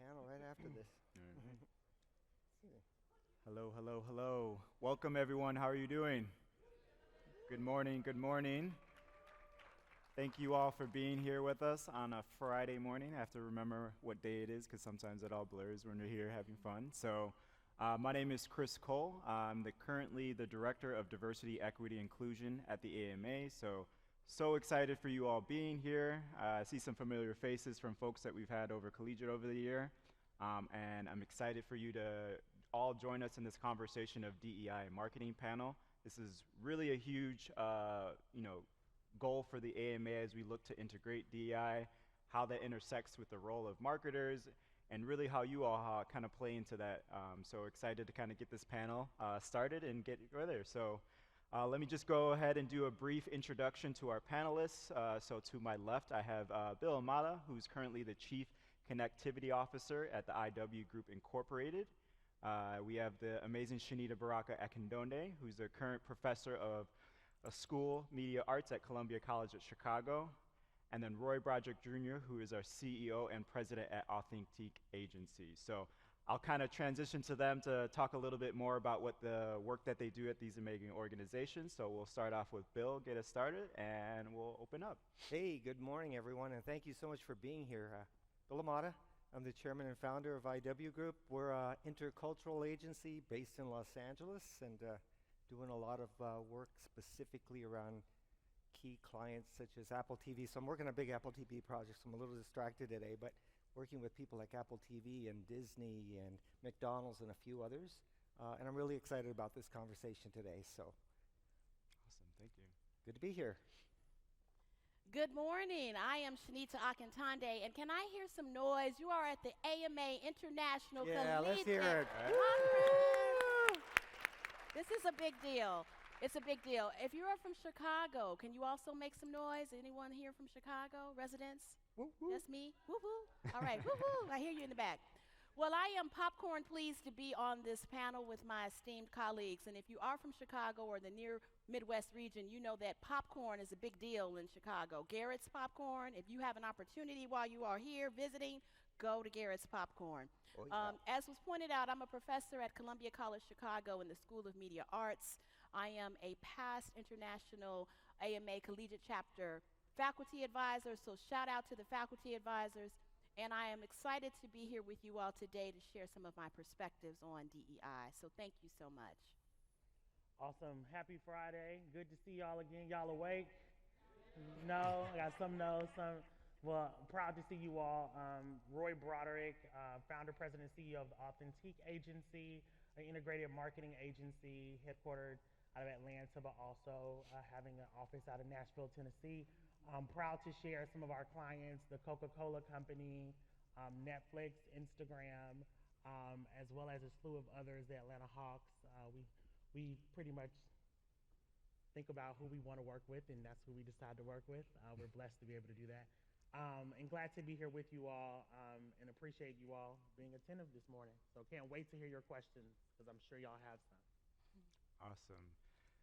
panel right after this. Hello, hello, hello. Welcome, everyone. How are you doing? Good morning, good morning. Thank you all for being here with us on a Friday morning. I have to remember what day it is because sometimes it all blurs when we're here having fun. My name is Chris Cole. I'm currently the Director of Diversity, Equity, Inclusion at the AMA. So excited for you all being here. I see some familiar faces from folks that we've had over Collegiate over the year. And I'm excited for you to all join us in this conversation of DEI marketing panel. This is really a huge goal for the AMA as we look to integrate DEI, how that intersects with the role of marketers, and really how you all kind of play into that. So excited to kind of get this panel started and get right there. Let me just go ahead and do a brief introduction to our panelists. So to my left, I have Bill Amata, who's currently the Chief Connectivity Officer at the IW Group Incorporated. We have the amazing Shanita Baraka Akindonde, who's a current professor of school media arts at Columbia College at Chicago. And then Roy Broderick Jr., who is our CEO and president at Authentic Agency. So I'll kind of transition to them to talk a little bit more about what the work that they do at these amazing organizations. So we'll start off with Bill, get us started, and we'll open up. Hey, good morning, everyone, and thank you so much for being here. Bill Amata, I'm the chairman and founder of IW Group. We're an intercultural agency based in Los Angeles and doing a lot of work specifically around key clients such as Apple TV. So I'm working on a big Apple TV project, so I'm a little distracted today, but working with people like Apple TV and Disney and McDonald's and a few others. And I'm really excited about this conversation today. So, awesome, thank you. Good to be here. Good morning. I am Shanita Akintande, and can I hear some noise? You are at the AMA International Collegiate let's hear it. Conference. This is a big deal. It's a big deal. If you are from Chicago, can you also make some noise? Anyone here from Chicago, residents? Woo, woo. That's me. Woo-hoo. All right, woo-hoo. I hear you in the back. Well, I am popcorn pleased to be on this panel with my esteemed colleagues. And if you are from Chicago or the near Midwest region, you know that popcorn is a big deal in Chicago. Garrett's Popcorn, if you have an opportunity while you are here visiting, go to Garrett's Popcorn. Oh, yeah. As was pointed out, I'm a professor at Columbia College Chicago in the School of Media Arts. I am a past international AMA Collegiate Chapter faculty advisor, so shout out to the faculty advisors. And I am excited to be here with you all today to share some of my perspectives on DEI. So thank you so much. Awesome. Happy Friday. Good to see y'all again. Y'all awake? No? I got some no's, some. Well, proud to see you all. Roy Broderick, founder, president, CEO of the Authentic Agency, an integrated marketing agency headquartered out of Atlanta, but also having an office out of Nashville, Tennessee. I'm proud to share some of our clients, the Coca-Cola Company, Netflix, Instagram, as well as a slew of others, the Atlanta Hawks. We pretty much think about who we want to work with, and that's who we decide to work with. We're blessed to be able to do that. And glad to be here with you all, and appreciate you all being attentive this morning. So can't wait to hear your questions, because I'm sure y'all have some. Awesome.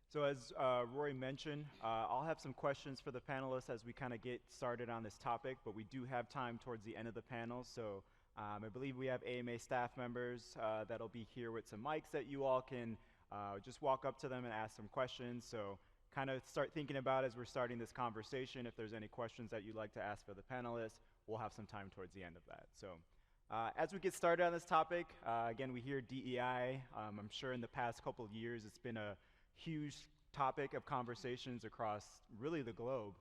So as Roy mentioned, I'll have some questions for the panelists as we kind of get started on this topic, but we do have time towards the end of the panel. So I believe we have AMA staff members that'll be here with some mics that you all can just walk up to them and ask some questions. So kind of start thinking about as we're starting this conversation, if there's any questions that you'd like to ask for the panelists, we'll have some time towards the end of that. So as we get started on this topic, again, we hear DEI. I'm sure in the past couple of years, it's been a huge topic of conversations across really the globe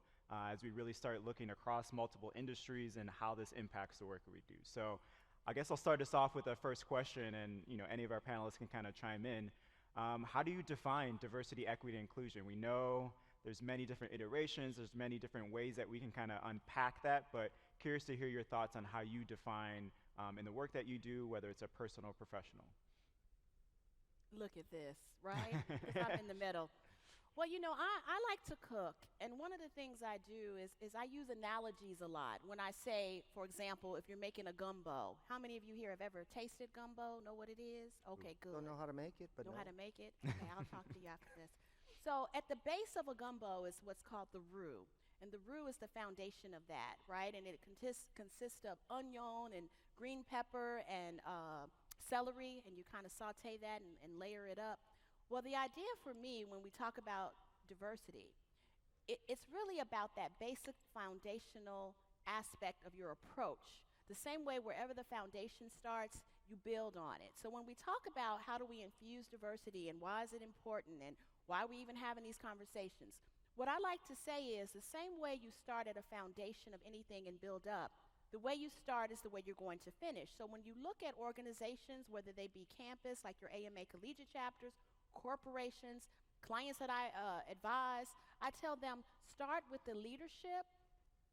as we really start looking across multiple industries and how this impacts the work that we do. So I guess I'll start us off with a first question, and any of our panelists can kind of chime in. How do you define diversity, equity, and inclusion? We know there's many different iterations, there's many different ways that we can kind of unpack that, but curious to hear your thoughts on how you define in the work that you do, whether it's a personal or professional. Look at this, right? Because I'm in the middle. Well, I like to cook, and one of the things I do is I use analogies a lot. When I say, for example, if you're making a gumbo, how many of you here have ever tasted gumbo, know what it is? Okay, good. Don't know how to make it, but Know how to make it? Okay, I'll talk to you after this. So at the base of a gumbo is what's called the roux. And the roux is the foundation of that, right? And it consists of onion and green pepper and celery, and you kind of saute that and layer it up. Well, the idea for me when we talk about diversity, it's really about that basic foundational aspect of your approach. The same way wherever the foundation starts, you build on it. So when we talk about how do we infuse diversity and why is it important and why are we even having these conversations, what I like to say is the same way you start at a foundation of anything and build up, the way you start is the way you're going to finish. So when you look at organizations, whether they be campus, like your AMA Collegiate chapters, corporations, clients that I advise, I tell them start with the leadership,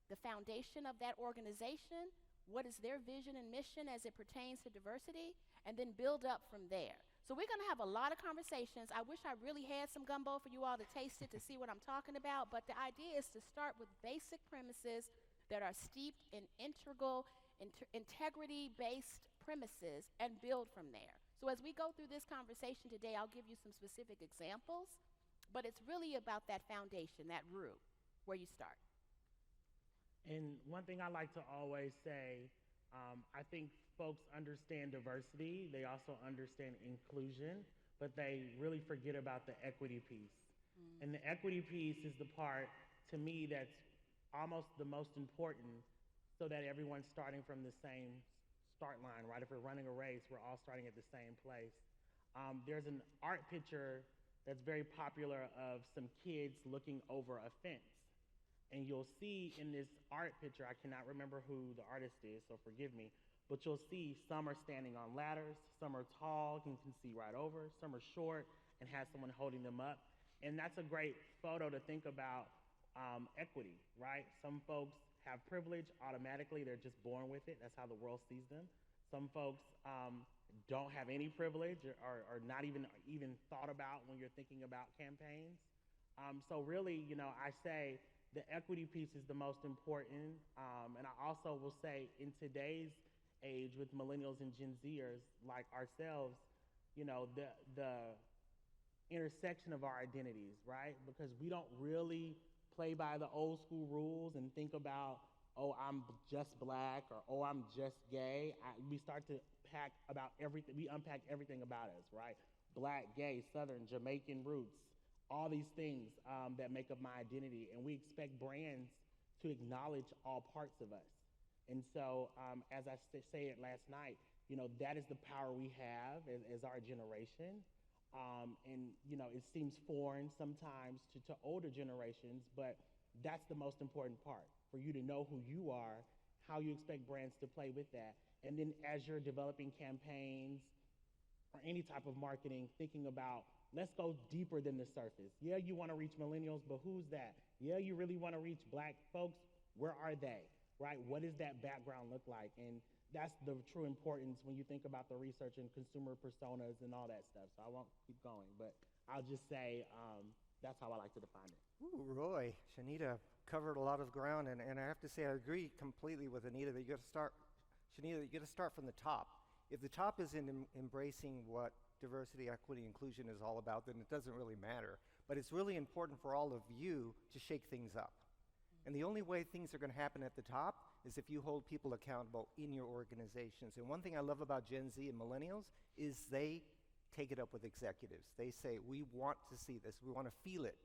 the foundation of that organization, what is their vision and mission as it pertains to diversity, and then build up from there. So we're going to have a lot of conversations. I wish I really had some gumbo for you all to taste it to see what I'm talking about, but the idea is to start with basic premises that are steeped in integrity-based premises and build from there. So as we go through this conversation today, I'll give you some specific examples, but it's really about that foundation, that root, where you start. And one thing I like to always say, I think folks understand diversity, they also understand inclusion, but they really forget about the equity piece. And the equity piece is the part, to me, that's almost the most important, so that everyone's starting from the same start line, right? If we're running a race, we're all starting at the same place. There's an art picture that's very popular of some kids looking over a fence. And you'll see in this art picture, I cannot remember who the artist is, so forgive me, but you'll see some are standing on ladders, some are tall, you can see right over, some are short and have someone holding them up. And that's a great photo to think about equity, right? Some folks have privilege automatically, they're just born with it, that's how the world sees them. Some folks don't have any privilege or not even thought about when you're thinking about campaigns. So really, I say, the equity piece is the most important, and I also will say in today's age with millennials and Gen Zers like ourselves, the intersection of our identities, right? Because we don't really play by the old school rules and think about, oh, I'm just black or oh, I'm just gay. We start to pack about everything, we unpack everything about us, right? Black, gay, Southern, Jamaican roots, all these things that make up my identity, and we expect brands to acknowledge all parts of us. And so, as I say it last night, that is the power we have as our generation. And it seems foreign sometimes to older generations, but that's the most important part, for you to know who you are, how you expect brands to play with that. And then as you're developing campaigns or any type of marketing, thinking about, let's go deeper than the surface. Yeah, you want to reach millennials, but who's that? Yeah, you really want to reach black folks? Where are they, right? What does that background look like? And that's the true importance when you think about the research and consumer personas and all that stuff. So I won't keep going, but I'll just say that's how I like to define it. Ooh, Roy, Shanita covered a lot of ground, and I have to say I agree completely with Anita that you got to start, Shanita, you got to start from the top. If the top isn't embracing what diversity, equity, inclusion is all about, then it doesn't really matter. But it's really important for all of you to shake things up. And the only way things are going to happen at the top is if you hold people accountable in your organizations. And one thing I love about Gen Z and millennials is they take it up with executives. They say, we want to see this, we want to feel it,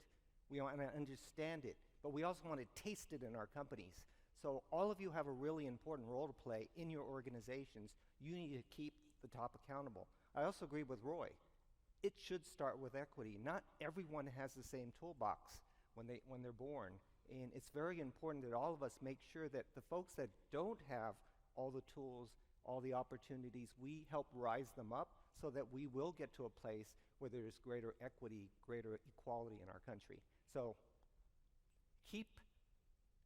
we want to understand it, but we also want to taste it in our companies. So all of you have a really important role to play in your organizations. You need to keep the top accountable. I also agree with Roy. It should start with equity. Not everyone has the same toolbox when they're born. And it's very important that all of us make sure that the folks that don't have all the tools, all the opportunities, we help rise them up so that we will get to a place where there's greater equity, greater equality in our country. So keep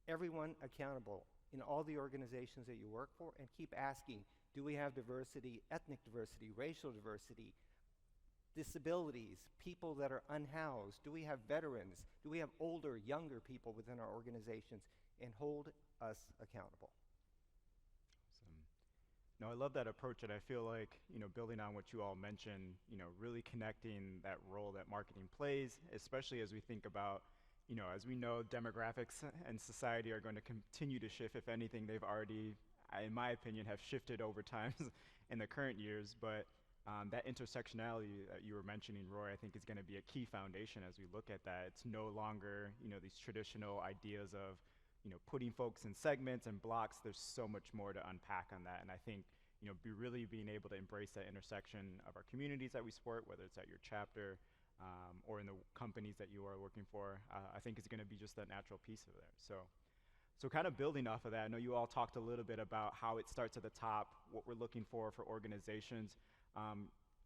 everyone accountable in all the organizations that you work for, and keep asking, do we have diversity, ethnic diversity, racial diversity, disabilities, people that are unhoused? Do we have veterans? Do we have older, younger people within our organizations? And hold us accountable. Awesome. No, I love that approach, and I feel like, building on what you all mentioned, really connecting that role that marketing plays, especially as we think about, as we know, demographics and society are going to continue to shift. If anything, they've already in my opinion, have shifted over time in the current years. But that intersectionality that you were mentioning, Roy, I think is going to be a key foundation as we look at that. It's no longer, these traditional ideas of, putting folks in segments and blocks. There's so much more to unpack on that. And I think, really being able to embrace that intersection of our communities that we support, whether it's at your chapter or in the companies that you are working for, I think is going to be just that natural piece of there. So kind of building off of that, I know you all talked a little bit about how it starts at the top, what we're looking for organizations.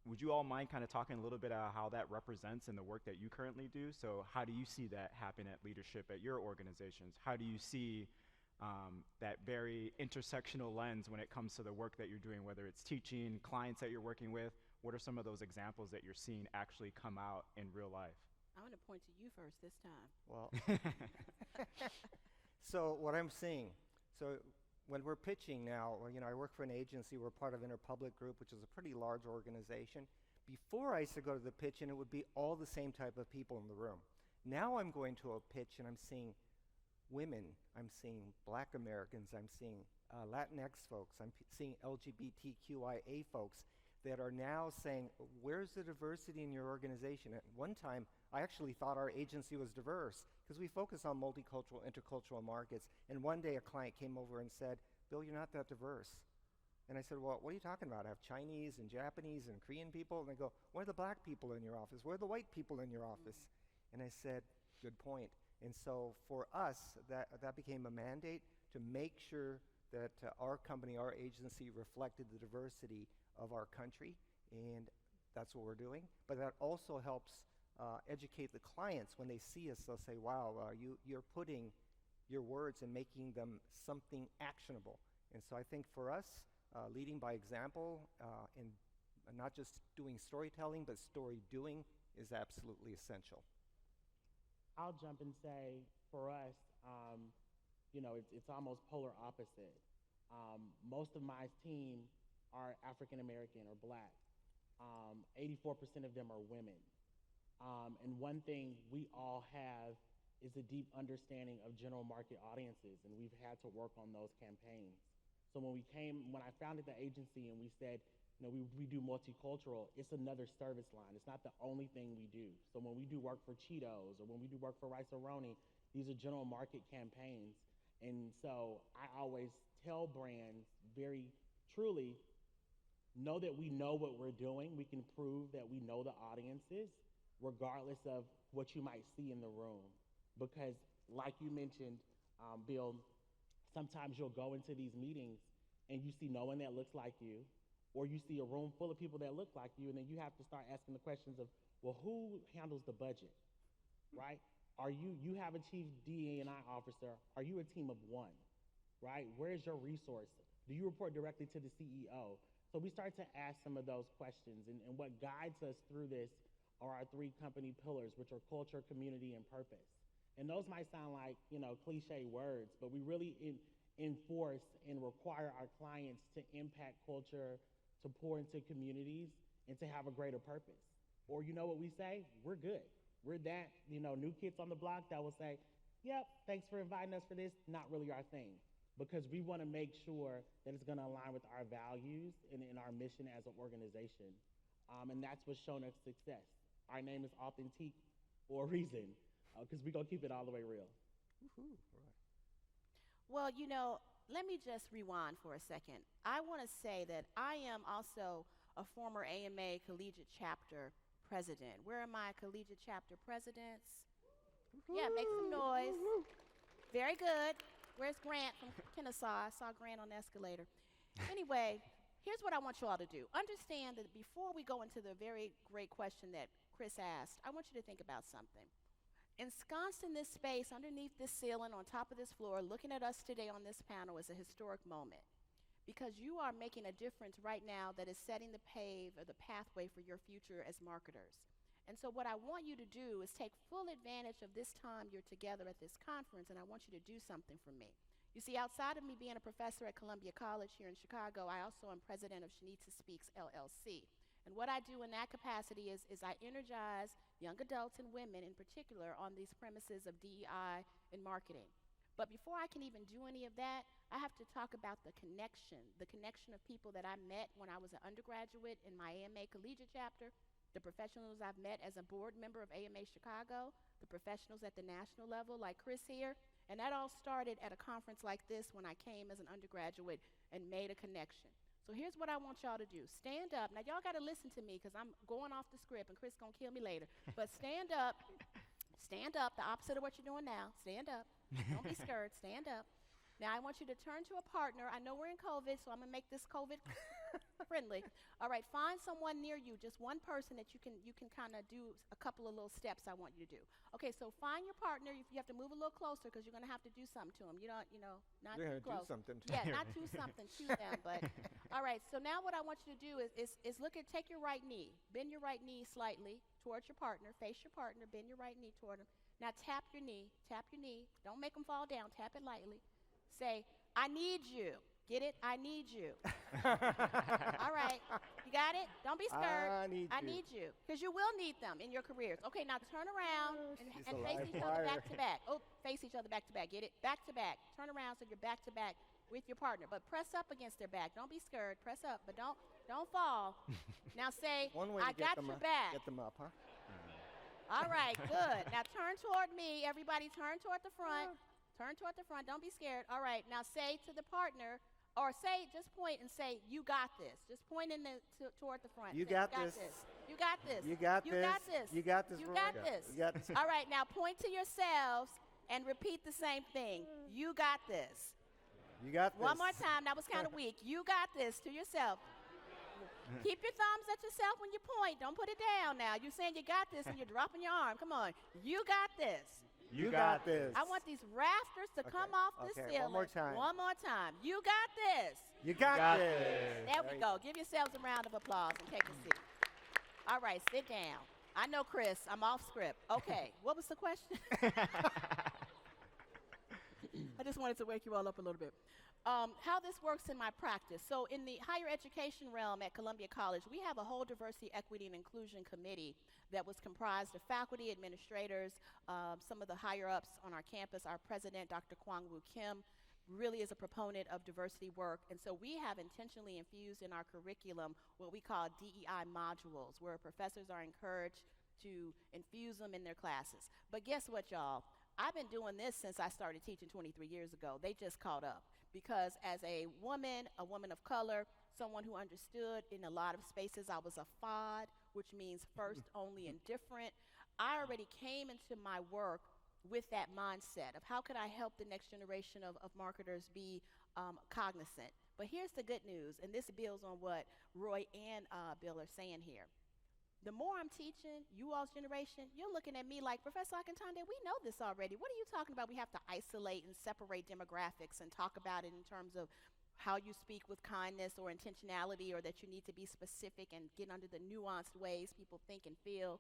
Would you all mind kind of talking a little bit about how that represents in the work that you currently do? So how do you see that happen at leadership at your organizations? How do you see that very intersectional lens when it comes to the work that you're doing, whether it's teaching, clients that you're working with? What are some of those examples that you're seeing actually come out in real life? I'm going to point to you first this time. Well, so what I'm seeing, when we're pitching now, I work for an agency. We're part of Interpublic Group, which is a pretty large organization. Before, I used to go to the pitch, and it would be all the same type of people in the room. Now I'm going to a pitch, and I'm seeing women. I'm seeing Black Americans. I'm seeing Latinx folks. I'm seeing LGBTQIA folks that are now saying, where's the diversity in your organization? At one time, I actually thought our agency was diverse because we focus on multicultural, intercultural markets. And one day a client came over and said, Bill, you're not that diverse. And I said, well, what are you talking about? I have Chinese and Japanese and Korean people. And they go, where are the Black people in your office? Where are the white people in your office? And I said, good point. And so for us, that became a mandate to make sure that our company, our agency, reflected the diversity of our country, and that's what we're doing. But that also helps educate the clients. When they see us, they'll say, wow, you're putting your words and making them something actionable. And so I think for us, leading by example and not just doing storytelling, but story doing is absolutely essential. I'll jump and say, for us, it's almost polar opposite. Most of my team are African American or Black. 84% of them are women. And one thing we all have is a deep understanding of general market audiences, and we've had to work on those campaigns. So when I founded the agency and we said, we do multicultural, it's another service line. It's not the only thing we do. So when we do work for Cheetos or when we do work for Rice-A-Roni, these are general market campaigns. And so I always tell brands very truly, know that we know what we're doing. We can prove that we know the audiences, regardless of what you might see in the room. Because like you mentioned, Bill, sometimes you'll go into these meetings and you see no one that looks like you, or you see a room full of people that look like you, and then you have to start asking the questions of, well, who handles the budget, right? You have a chief DEI officer. Are you a team of one, right? Where's your resource? Do you report directly to the CEO? So we start to ask some of those questions, and what guides us through this are our 3 company pillars, which are culture, community, and purpose. And those might sound like, cliche words, but we really enforce and require our clients to impact culture, to pour into communities, and to have a greater purpose. Or you know what we say? We're good. We're that, new kids on the block that will say, yep, thanks for inviting us for this, not really our thing. Because we want to make sure that it's going to align with our values and our mission as an organization. And that's what's shown us success. Our name is Authentique for a reason, because we're going to keep it all the way real. Woohoo. All right. Well, let me just rewind for a second. I want to say that I am also a former AMA Collegiate Chapter president. Where are my Collegiate Chapter presidents? Yeah, make some noise. Very good. Where's Grant from Kennesaw? I saw Grant on the escalator. Anyway, here's what I want you all to do. Understand that before we go into the very great question that Chris asked, I want you to think about something. Ensconced in this space, underneath this ceiling, on top of this floor, looking at us today on this panel is a historic moment, because you are making a difference right now that is setting the pathway for your future as marketers. And so what I want you to do is take full advantage of this time you're together at this conference, and I want you to do something for me. You see, outside of me being a professor at Columbia College here in Chicago, I also am president of Shanita Speaks, LLC. And what I do in that capacity is I energize young adults and women in particular on these premises of DEI and marketing. But before I can even do any of that, I have to talk about the connection of people that I met when I was an undergraduate in my AMA Collegiate Chapter, the professionals I've met as a board member of AMA Chicago, the professionals at the national level like Chris here, and that all started at a conference like this when I came as an undergraduate and made a connection. So here's what I want y'all to do. Stand up. Now, y'all got to listen to me because I'm going off the script and Chris going to kill me later. But stand up. Stand up, the opposite of what you're doing now. Stand up. Don't be scared. Stand up. Now, I want you to turn to a partner. I know we're in COVID, so I'm going to make this COVID friendly. All right, find someone near you, just one person that you can kind of do a couple of little steps I want you to do. Okay, so find your partner. You have to move a little closer because you're going to have to do something to them. You don't, not You're too going to do close. something to Yeah, not do something to them, but all right. So now what I want you to do is take your right knee, bend your right knee slightly towards your partner, face your partner, bend your right knee toward him. Now tap your knee. Don't make them fall down. Tap it lightly. Say, I need you. Get it? I need you. All right. You got it? Don't be scared. I need you. Because you will need them in your careers. Okay, now turn around and She's a face live each other wire. back to back. Oh, face each other back to back. Get it? Back to back. Turn around so you're back to back with your partner. But press up against their back. Don't be scared. Press up, but don't fall. Now say, One way I to get got them your up, back. Get them up, huh? All right, good. Now turn toward me. Everybody turn toward the front. Turn toward the front. Don't be scared. All right, now say to the partner, or just point and say, you got this. Just point toward the front. You Say, got this. You got this. You got You this. got this. You got this. You Roy. got this. You got this. All right, now point to yourselves and repeat the same thing. You got this. You got this. One more time. That was kind of weak. You got this to yourself. Keep your thumbs at yourself when you point. Don't put it down now. You're saying you got this and you're dropping your arm. Come on. You got this. You got this. I want these rafters to come off this ceiling. One more time. One more time. You got this. You got this. There we go. Give yourselves a round of applause and take a seat. All right, sit down. I know, Chris, I'm off script. Okay, what was the question? I just wanted to wake you all up a little bit. How this works in my practice. So in the higher education realm at Columbia College, we have a whole diversity, equity, and inclusion committee that was comprised of faculty, administrators, some of the higher ups on our campus. Our president, Dr. Kwang Woo Kim, really is a proponent of diversity work. And so we have intentionally infused in our curriculum what we call DEI modules, where professors are encouraged to infuse them in their classes. But guess what, y'all? I've been doing this since I started teaching 23 years ago. They just caught up. Because as a woman of color, someone who understood in a lot of spaces, I was a FOD, which means first, only, and different. I already came into my work with that mindset of how could I help the next generation of marketers be cognizant. But here's the good news, and this builds on what Roy and Bill are saying here. The more I'm teaching you all's generation, you're looking at me like, Professor Akintande, we know this already. What are you talking about? We have to isolate and separate demographics and talk about it in terms of how you speak with kindness or intentionality, or that you need to be specific and get under the nuanced ways people think and feel.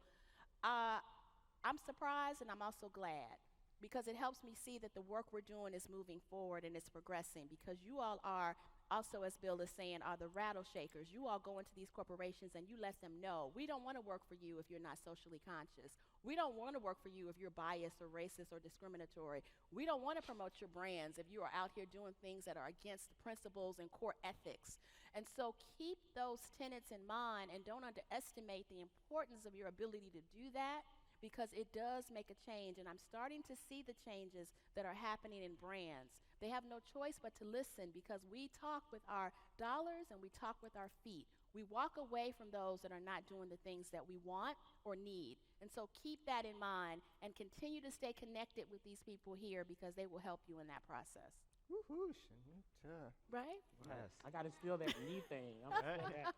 I'm surprised and I'm also glad, because it helps me see that the work we're doing is moving forward and it's progressing, because you all are also, as Bill is saying, are the rattle shakers. You all go into these corporations and you let them know, we don't want to work for you if you're not socially conscious. We don't want to work for you if you're biased or racist or discriminatory. We don't want to promote your brands if you are out here doing things that are against the principles and core ethics. And so keep those tenets in mind and don't underestimate the importance of your ability to do that, because it does make a change. And I'm starting to see the changes that are happening in brands. They have no choice but to listen, because we talk with our dollars and we talk with our feet. We walk away from those that are not doing the things that we want or need. And so keep that in mind and continue to stay connected with these people here, because they will help you in that process. Woohoo, Shanita. Right? Yes. I got to steal that knee thing. I'm gonna steal that.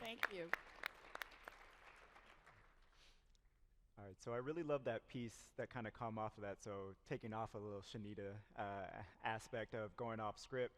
Thank you. All right, so I really love that piece that kind of come off of that. So taking off a little Shanita aspect of going off script,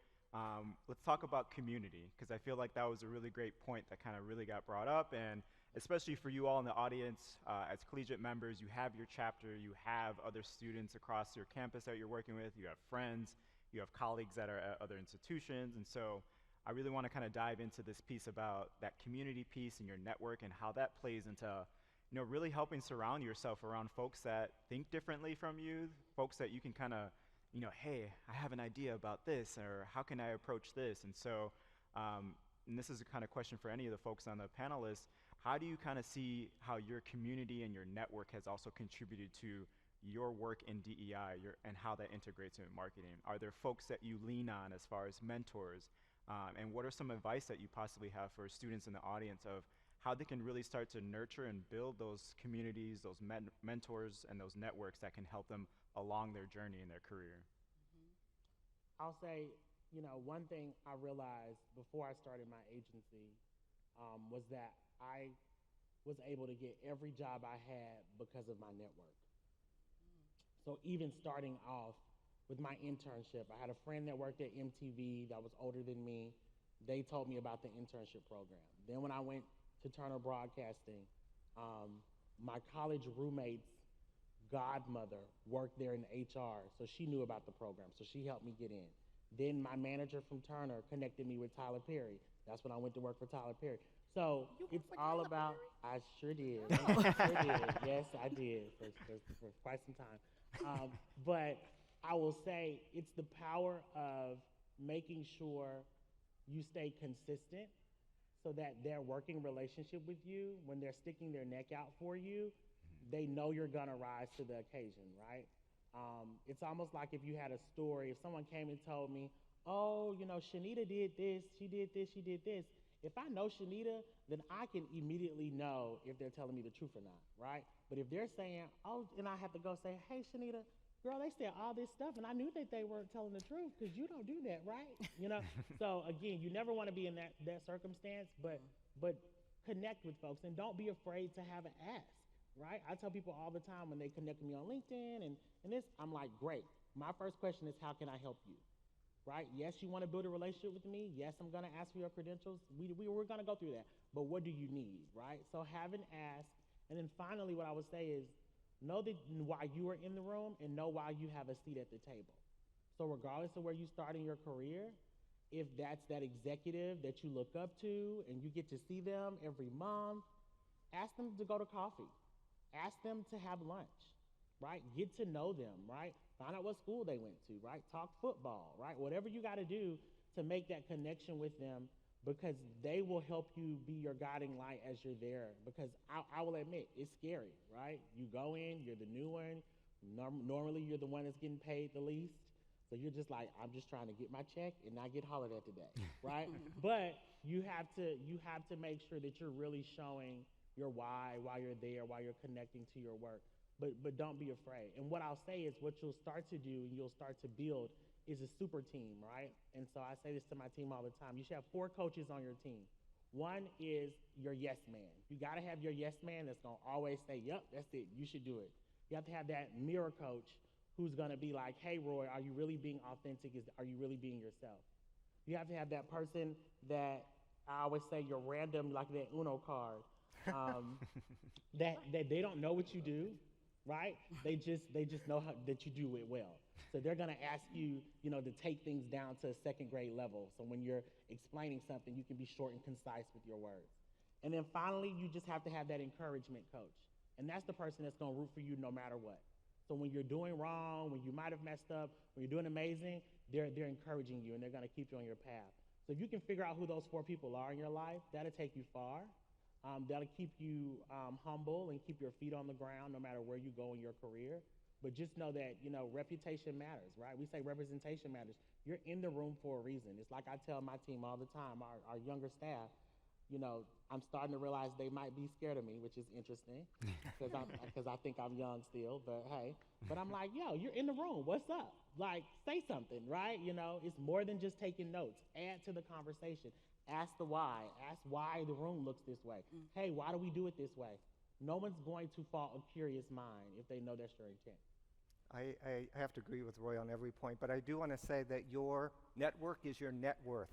let's talk about community, because I feel like that was a really great point that kind of really got brought up. And especially for you all in the audience, as collegiate members, you have your chapter, you have other students across your campus that you're working with, you have friends, you have colleagues that are at other institutions. And so I really want to kind of dive into this piece about that community piece and your network and how that plays into really helping surround yourself around folks that think differently from you, folks that you can kind of, hey, I have an idea about this, or how can I approach this? And so, and this is a kind of question for any of the folks on the panelists, how do you kind of see how your community and your network has also contributed to your work in DEI and how that integrates in marketing? Are there folks that you lean on as far as mentors? And what are some advice that you possibly have for students in the audience of how they can really start to nurture and build those communities, those mentors, and those networks that can help them along their journey in their career? I'll say, one thing I realized before I started my agency was that I was able to get every job I had because of my network. So even starting off with my internship, I had a friend that worked at MTV that was older than me. They told me about the internship program. Then when I went to Turner Broadcasting, my college roommate's godmother worked there in HR, so she knew about the program, so she helped me get in. Then my manager from Turner connected me with Tyler Perry. That's when I went to work for Tyler Perry. So it's all about, I sure did. I sure did. Yes, I did for quite some time. But I will say it's the power of making sure you stay consistent so that their working relationship with you, when they're sticking their neck out for you, they know you're gonna rise to the occasion, right? It's almost like if you had a story, if someone came and told me, oh, Shanita did this, she did this, she did this. If I know Shanita, then I can immediately know if they're telling me the truth or not, right? But if they're saying, oh, and I have to go say, hey, Shanita, girl, they said all this stuff, and I knew that they weren't telling the truth because you don't do that, right? So again, you never want to be in that circumstance, but connect with folks, and don't be afraid to have an ask, right? I tell people all the time when they connect with me on LinkedIn and this, I'm like, great. My first question is, how can I help you? Right? Yes, you want to build a relationship with me. Yes, I'm going to ask for your credentials. We're going to go through that. But what do you need, right? So have an ask. And then finally, what I would say is know that why you are in the room and know why you have a seat at the table. So regardless of where you start in your career, if that's that executive that you look up to and you get to see them every month, ask them to go to coffee. Ask them to have lunch, right? Get to know them, right? Find out what school they went to, right? Talk football, right? Whatever you got to do to make that connection with them, because they will help you be your guiding light as you're there. Because I will admit, it's scary, right? You go in, you're the new one. Normally, you're the one that's getting paid the least. So you're just like, I'm just trying to get my check and not get hollered at today, right? But you have to make sure that you're really showing your why you're there, why you're connecting to your work. But don't be afraid. And what I'll say is what you'll start to do and you'll start to build is a super team, right? And so I say this to my team all the time. You should have 4 coaches on your team. One is your yes man. You got to have your yes man that's going to always say, yep, that's it. You should do it. You have to have that mirror coach who's going to be like, hey, Roy, are you really being authentic? Are you really being yourself? You have to have that person that I always say your random, like that Uno card, that they don't know what you do. Right? They just know that you do it well. So they're going to ask you, to take things down to a second grade level. So when you're explaining something, you can be short and concise with your words. And then finally, you just have to have that encouragement coach. And that's the person that's going to root for you no matter what. So when you're doing wrong, when you might have messed up, when you're doing amazing, they're encouraging you and they're going to keep you on your path. So if you can figure out who those 4 people are in your life, that'll take you far. That'll keep you humble and keep your feet on the ground no matter where you go in your career. But just know that, reputation matters, right? We say representation matters. You're in the room for a reason. It's like I tell my team all the time, our younger staff, I'm starting to realize they might be scared of me, which is interesting because I think I'm young still, but hey. But I'm like, yo, you're in the room. What's up? Like, say something, right? It's more than just taking notes. Add to the conversation. Ask the why. Ask why the room looks this way. Hey, why do we do it this way? No one's going to fault a curious mind if they know that's your intent. I have to agree with Roy on every point, but I do want to say that your network is your net worth.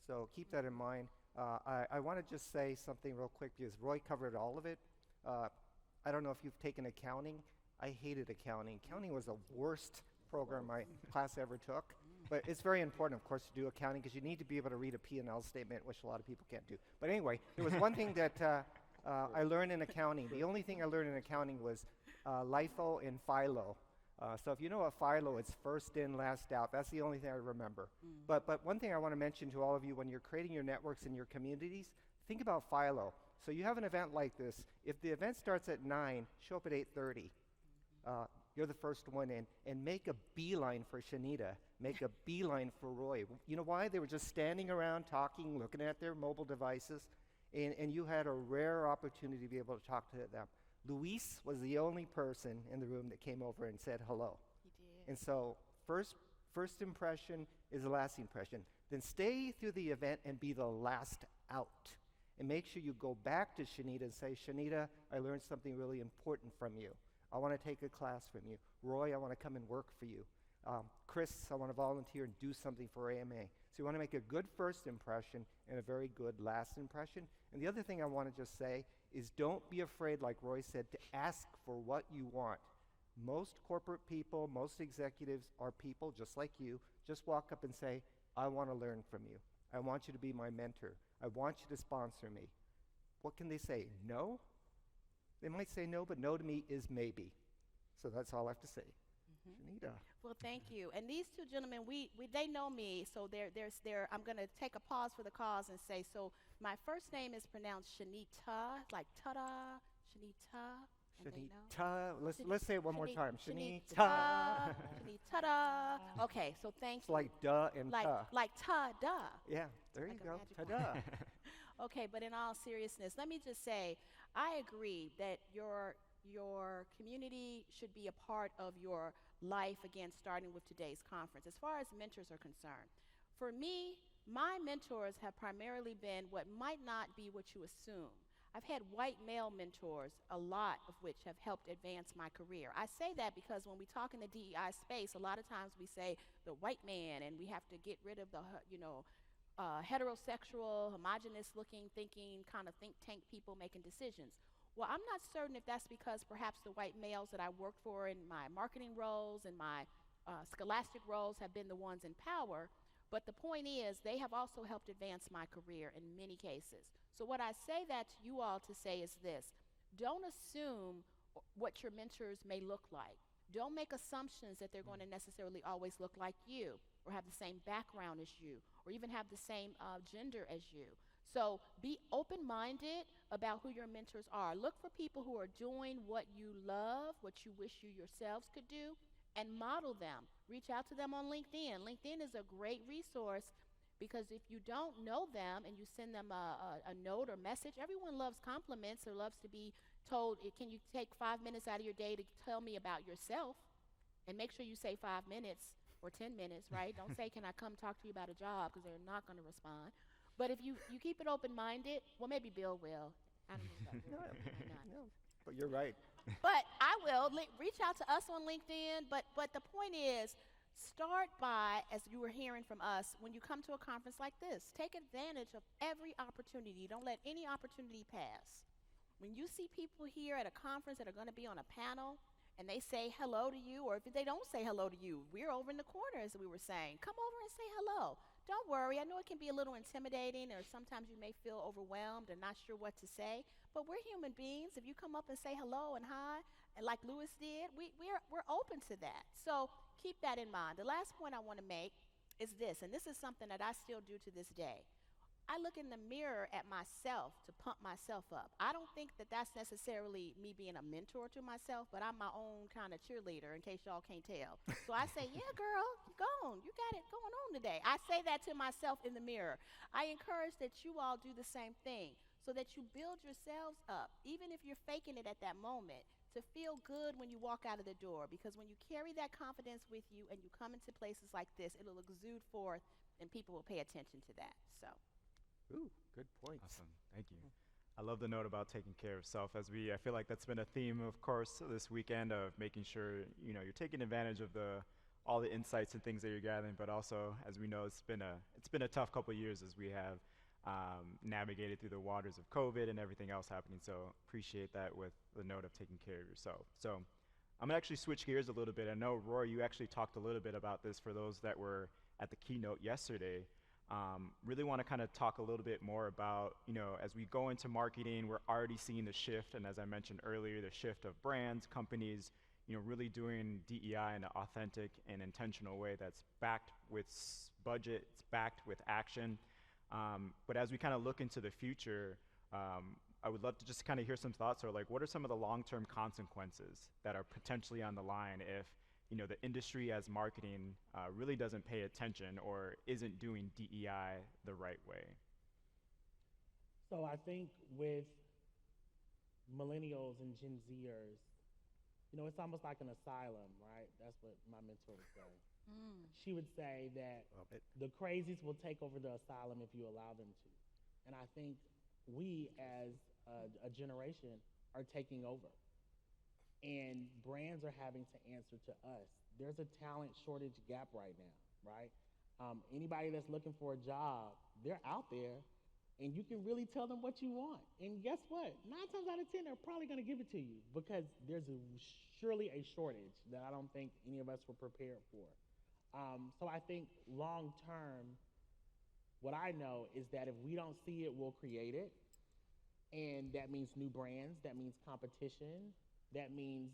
So keep that in mind. I want to just say something real quick because Roy covered all of it. I don't know if you've taken accounting. I hated accounting. Accounting was the worst program my class ever took. But it's very important, of course, to do accounting because you need to be able to read a P&L statement, which a lot of people can't do. But anyway, there was one thing that I learned in accounting. The only thing I learned in accounting was LIFO and FILO. So if you know what FILO, it's first in, last out. That's the only thing I remember. But one thing I want to mention to all of you, when you're creating your networks in your communities, think about FILO. So you have an event like this. If the event starts at 9, show up at 8:30. You're the first one in, and make a beeline for Shanita. Make a beeline for Roy. You know why? They were just standing around talking, looking at their mobile devices, and you had a rare opportunity to be able to talk to them. Luis was the only person in the room that came over and said hello. He did. And so first impression is the last impression. Then stay through the event and be the last out. And make sure you go back to Shanita and say, Shanita, I learned something really important from you. I want to take a class from you. Roy, I want to come and work for you. Chris, I want to volunteer and do something for AMA. So you want to make a good first impression and a very good last impression. And the other thing I want to just say is don't be afraid, like Roy said, to ask for what you want. Most corporate people, most executives are people just like you. Just walk up and say, I want to learn from you. I want you to be my mentor. I want you to sponsor me. What can they say? No? They might say no, but no to me is maybe. So that's all I have to say. Shanita. Well, thank you. And these two gentlemen, they know me, so I'm going to take a pause for the cause and say, so my first name is pronounced Shanita, like ta-da, Shanita. and they know. Shanita. Let's say it one more time. Shanita. Shanita. Okay, so thank It's you. like duh and ta. Like ta-da. Yeah, there you Like a go. magic Ta-da. Okay, but in all seriousness, let me just say, I agree that your community should be a part of your life, again, starting with today's conference, as far as mentors are concerned. For me, my mentors have primarily been what might not be what you assume. I've had white male mentors, a lot of which have helped advance my career. I say that because when we talk in the DEI space, a lot of times we say the white man, and we have to get rid of the, heterosexual, homogenous-looking, thinking, kind of think tank people making decisions. Well, I'm not certain if that's because perhaps the white males that I worked for in my marketing roles and my scholastic roles have been the ones in power, but the point is they have also helped advance my career in many cases. So what I say that to you all to say is this: don't assume what your mentors may look like. Don't make assumptions that they're going to necessarily always look like you or have the same background as you or even have the same gender as you. So be open-minded about who your mentors are. Look for people who are doing what you love, what you wish you yourselves could do, and model them. Reach out to them on LinkedIn. LinkedIn is a great resource because if you don't know them and you send them a note or message, everyone loves compliments or loves to be told, can you take 5 minutes out of your day to tell me about yourself? And make sure you say 5 minutes or 10 minutes, right? Don't say, can I come talk to you about a job, because they're not going to respond. But if you keep it open-minded, well, maybe Bill will. I don't know about Bill. He might not. No, but you're right. But I will reach out to us on LinkedIn. But the point is, start by, as you were hearing from us, when you come to a conference like this, take advantage of every opportunity. Don't let any opportunity pass. When you see people here at a conference that are going to be on a panel and they say hello to you, or if they don't say hello to you, we're over in the corner, as we were saying. Come over and say hello. Don't worry. I know it can be a little intimidating, or sometimes you may feel overwhelmed and not sure what to say, but we're human beings. If you come up and say hello and hi, and like Lewis did, we're open to that. So keep that in mind. The last point I want to make is this, and this is something that I still do to this day. I look in the mirror at myself to pump myself up. I don't think that that's necessarily me being a mentor to myself, but I'm my own kind of cheerleader, in case y'all can't tell. So I say, yeah, girl, go on. You got it going on today. I say that to myself in the mirror. I encourage that you all do the same thing so that you build yourselves up, even if you're faking it at that moment, to feel good when you walk out of the door. Because when you carry that confidence with you and you come into places like this, it'll exude forth and people will pay attention to that. So. Ooh, good points. Awesome. Thank you. I love the note about taking care of self, I feel like that's been a theme, of course, this weekend, of making sure, you're taking advantage of all the insights and things that you're gathering, but also, as we know, it's been a tough couple of years as we have navigated through the waters of COVID and everything else happening. So appreciate that with the note of taking care of yourself. So I'm gonna actually switch gears a little bit. I know, Roy, you actually talked a little bit about this for those that were at the keynote yesterday. Really want to kind of talk a little bit more about, as we go into marketing, we're already seeing the shift, and as I mentioned earlier, the shift of brands, companies, really doing DEI in an authentic and intentional way that's backed with budget, it's backed with action. But as we kind of look into the future, I would love to just kind of hear some thoughts, or like, what are some of the long-term consequences that are potentially on the line if the industry as marketing really doesn't pay attention or isn't doing DEI the right way? So I think with millennials and Gen Zers, it's almost like an asylum, right? That's what my mentor would say. She would say that the crazies will take over the asylum if you allow them to. And I think we as a generation are taking over. And brands are having to answer to us. There's a talent shortage gap right now, right? Anybody that's looking for a job, they're out there, and you can really tell them what you want. And guess what? 9 times out of 10, they're probably going to give it to you because there's surely a shortage that I don't think any of us were prepared for. So I think long term, what I know is that if we don't see it, we'll create it. And that means new brands, that means competition, that means,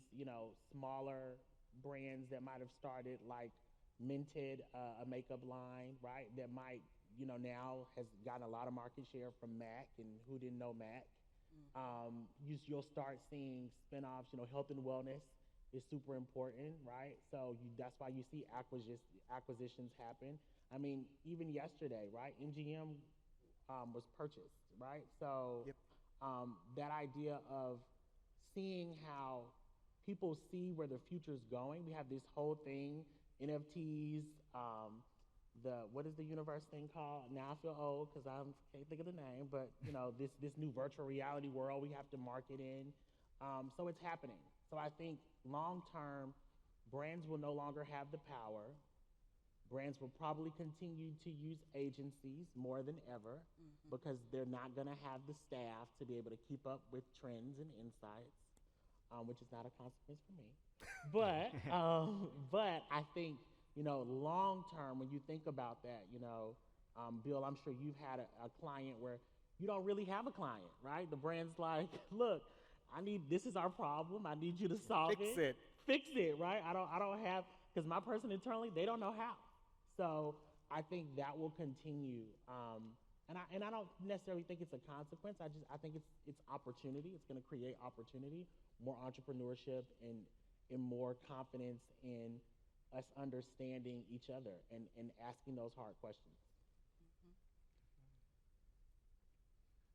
smaller brands that might have started like Minted, a makeup line, right? That might, now has gotten a lot of market share from MAC, and who didn't know MAC? You'll start seeing spinoffs, health and wellness is super important, right? So that's why you see acquisitions happen. I mean, even yesterday, right? MGM was purchased, right? So Yep. That idea of seeing how people see where the future's going. We have this whole thing, NFTs, what is the universe thing called? Now I feel old because I can't think of the name, but this new virtual reality world we have to market in. So it's happening. So I think long term, brands will no longer have the power. Brands will probably continue to use agencies more than ever because they're not going to have the staff to be able to keep up with trends and insights, which is not a consequence for me. But I think, long term, when you think about that, Bill, I'm sure you've had a client where you don't really have a client, right? The brand's like, look, this is our problem. I need you to solve it. Fix it, right? I don't have, because my person internally, they don't know how. So I think that will continue, and I don't necessarily think it's a consequence. I think it's opportunity. It's going to create opportunity, more entrepreneurship, and more confidence in us understanding each other and asking those hard questions.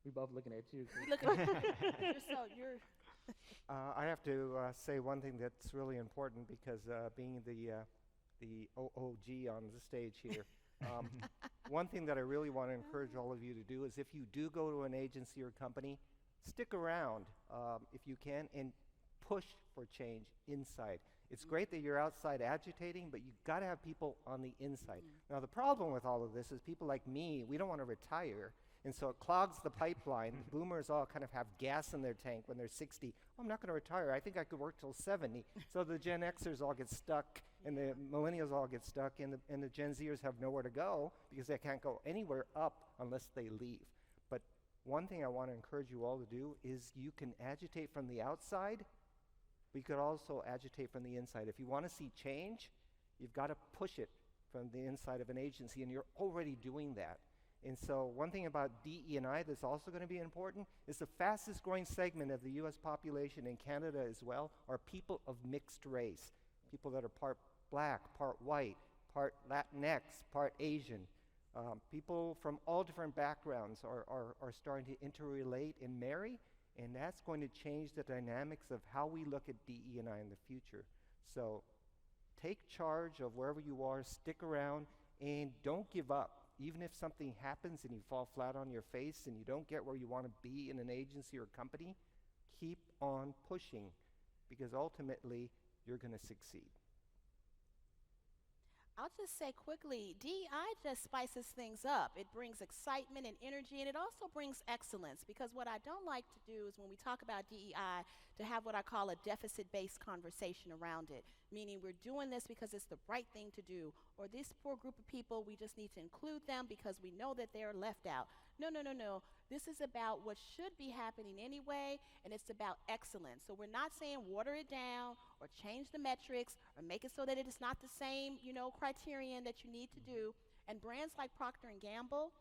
We both looking at you. You're I have to say one thing that's really important because being the OOG on the stage here, one thing that I really want to encourage all of you to do is if you do go to an agency or company, stick around if you can and push for change inside. It's great that you're outside agitating, but you've got to have people on the inside. Now, the problem with all of this is people like me, we don't want to retire. And so it clogs the pipeline. The boomers all kind of have gas in their tank when they're 60. Oh, I'm not going to retire. I think I could work till 70. So the Gen Xers all get stuck, and the millennials all get stuck, and the Gen Zers have nowhere to go because they can't go anywhere up unless they leave. But one thing I want to encourage you all to do is you can agitate from the outside, but you could also agitate from the inside. If you want to see change, you've got to push it from the inside of an agency, and you're already doing that. And so one thing about DE&I that's also going to be important is the fastest growing segment of the U.S. population in Canada as well are people of mixed race, people that are part black, part white, part Latinx, part Asian. People from all different backgrounds are starting to interrelate and marry, and that's going to change the dynamics of how we look at DE&I in the future. So take charge of wherever you are, stick around, and don't give up. Even if something happens and you fall flat on your face and you don't get where you want to be in an agency or company, keep on pushing because ultimately you're going to succeed. I'll just say quickly, DEI just spices things up. It brings excitement and energy, and it also brings excellence, because what I don't like to do is when we talk about DEI, to have what I call a deficit-based conversation around it, meaning we're doing this because it's the right thing to do, or this poor group of people, we just need to include them because we know that they're left out. No, no, no, no. This is about what should be happening anyway, and it's about excellence. So we're not saying water it down or change the metrics or make it so that it is not the same, criterion that you need to do. And brands like Procter & Gamble,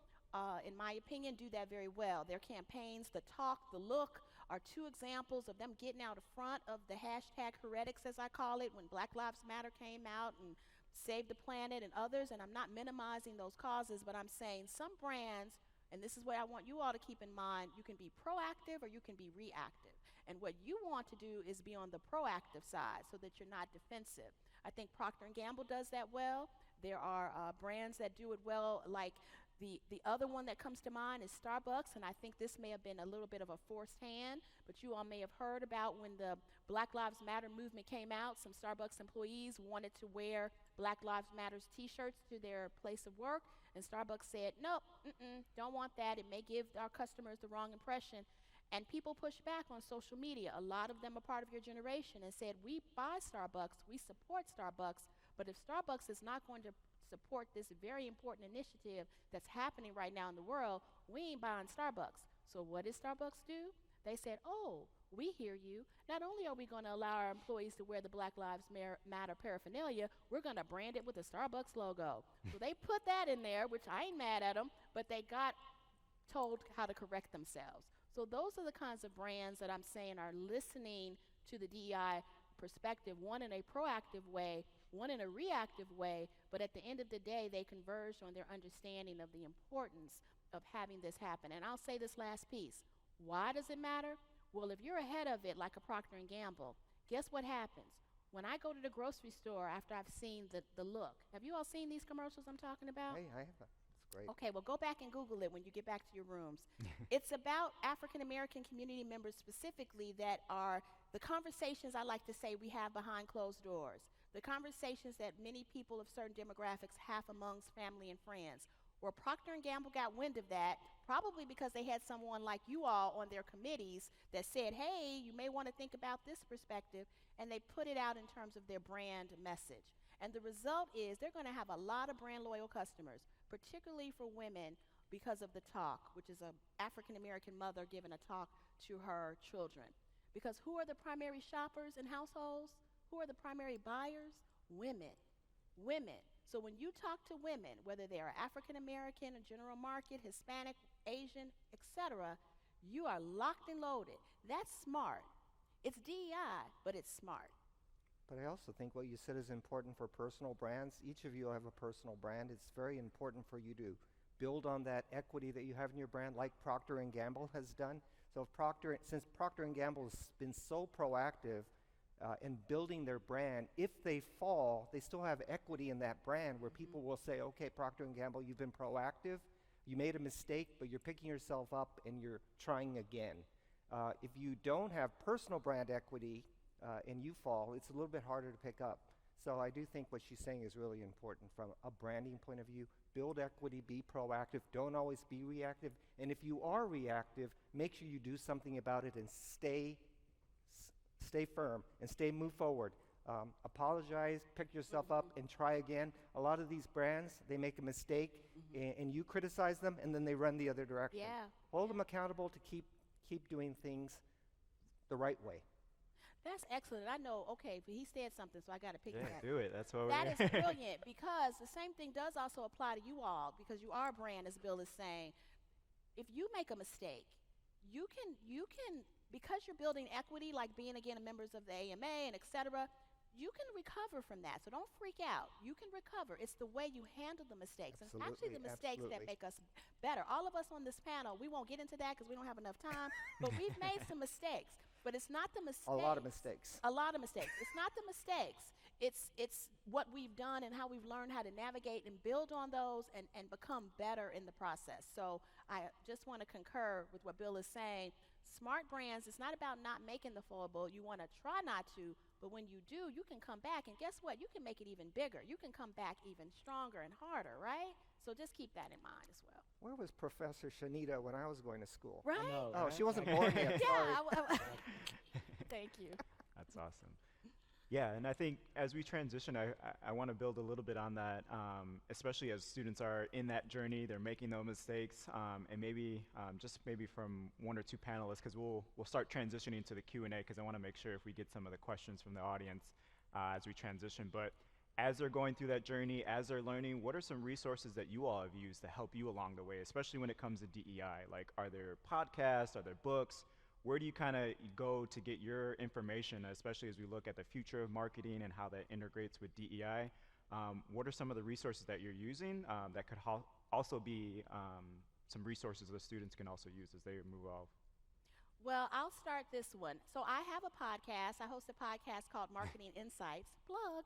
in my opinion, do that very well. Their campaigns, the talk, the look, are two examples of them getting out in front of the hashtag heretics, as I call it, when Black Lives Matter came out and Save the Planet and others. And I'm not minimizing those causes, but I'm saying some brands, and this is what I want you all to keep in mind, you can be proactive or you can be reactive. And what you want to do is be on the proactive side so that you're not defensive. I think Procter & Gamble does that well. There are brands that do it well, like the other one that comes to mind is Starbucks, and I think this may have been a little bit of a forced hand, but you all may have heard about when the Black Lives Matter movement came out, some Starbucks employees wanted to wear Black Lives Matters t-shirts to their place of work, and Starbucks said, nope, don't want that. It may give our customers the wrong impression. And people pushed back on social media. A lot of them are part of your generation and said, we buy Starbucks, we support Starbucks, but if Starbucks is not going to support this very important initiative that's happening right now in the world, we ain't buying Starbucks. So what did Starbucks do? They said, oh, we hear you. Not only are we going to allow our employees to wear the Black Lives Matter paraphernalia, we're going to brand it with the Starbucks logo. So they put that in there, which I ain't mad at them, but they got told how to correct themselves. So those are the kinds of brands that I'm saying are listening to the DEI perspective, one in a proactive way, one in a reactive way, but at the end of the day, they converged on their understanding of the importance of having this happen. And I'll say this last piece. Why does it matter? Well, if you're ahead of it like a Procter & Gamble, guess what happens? When I go to the grocery store after I've seen the look, have you all seen these commercials I'm talking about? Hey, I have. It's great. Okay, well, go back and Google it when you get back to your rooms. It's about African-American community members specifically that are the conversations I like to say we have behind closed doors, the conversations that many people of certain demographics have amongst family and friends. Where Procter & Gamble got wind of that, probably because they had someone like you all on their committees that said, hey, you may want to think about this perspective, and they put it out in terms of their brand message. And the result is they're going to have a lot of brand loyal customers, particularly for women, because of the talk, which is an African-American mother giving a talk to her children. Because who are the primary shoppers in households? Who are the primary buyers? Women. Women. So when you talk to women, whether they are African-American, or general market, Hispanic, Asian, etc., you are locked and loaded. That's smart. It's DEI, but it's smart. But I also think what you said is important for personal brands. Each of you have a personal brand. It's very important for you to build on that equity that you have in your brand, like Procter & Gamble has done. So since Procter & Gamble has been so proactive in building their brand, if they fall, they still have equity in that brand where people will say, okay, Procter & Gamble, you've been proactive. You made a mistake, but you're picking yourself up and you're trying again. If you don't have personal brand equity and you fall, it's a little bit harder to pick up. So I do think what she's saying is really important from a branding point of view. Build equity, be proactive, don't always be reactive. And if you are reactive, make sure you do something about it and stay firm and move forward. Apologize, pick yourself up, and try again. A lot of these brands, they make a mistake, and you criticize them, and then they run the other direction. Yeah. Hold them accountable to keep doing things the right way. That's excellent. I know, okay, but he said something, so I got to pick Yeah, that. do it. That's what That we're is brilliant, because the same thing does also apply to you all, because you are a brand, as Bill is saying. If you make a mistake, you can, because you're building equity, like being, again, members of the AMA and et cetera, you can recover from that. So don't freak out. You can recover. It's the way you handle the mistakes. And it's actually the mistakes that make us better. All of us on this panel, we won't get into that because we don't have enough time, but we've made some mistakes. But it's not the mistakes. A lot of mistakes. A lot of mistakes. It's not the mistakes. It's what we've done and how we've learned how to navigate and build on those and become better in the process. So I just want to concur with what Bill is saying. Smart brands, it's not about not making the foible. You want to try not to, but when you do, you can come back. And guess what? You can make it even bigger. You can come back even stronger and harder, right? So just keep that in mind as well. Where was Professor Shanita when I was going to school? Right? know, Oh, right? she wasn't born yet. Sorry. Thank you. That's awesome. Yeah, and I think as we transition, I want to build a little bit on that, especially as students are in that journey, they're making those mistakes, and maybe just maybe from one or two panelists, because we'll start transitioning to the Q&A, because I want to make sure if we get some of the questions from the audience as we transition. But as they're going through that journey, as they're learning, what are some resources that you all have used to help you along the way, especially when it comes to DEI? Like, are there podcasts, are there books? Where do you kind of go to get your information, especially as we look at the future of marketing and how that integrates with DEI? What are some of the resources that you're using that could also be some resources that students can also use as they move off? Well, I'll start this one. So I have a podcast. I host a podcast called Marketing Insights, plug,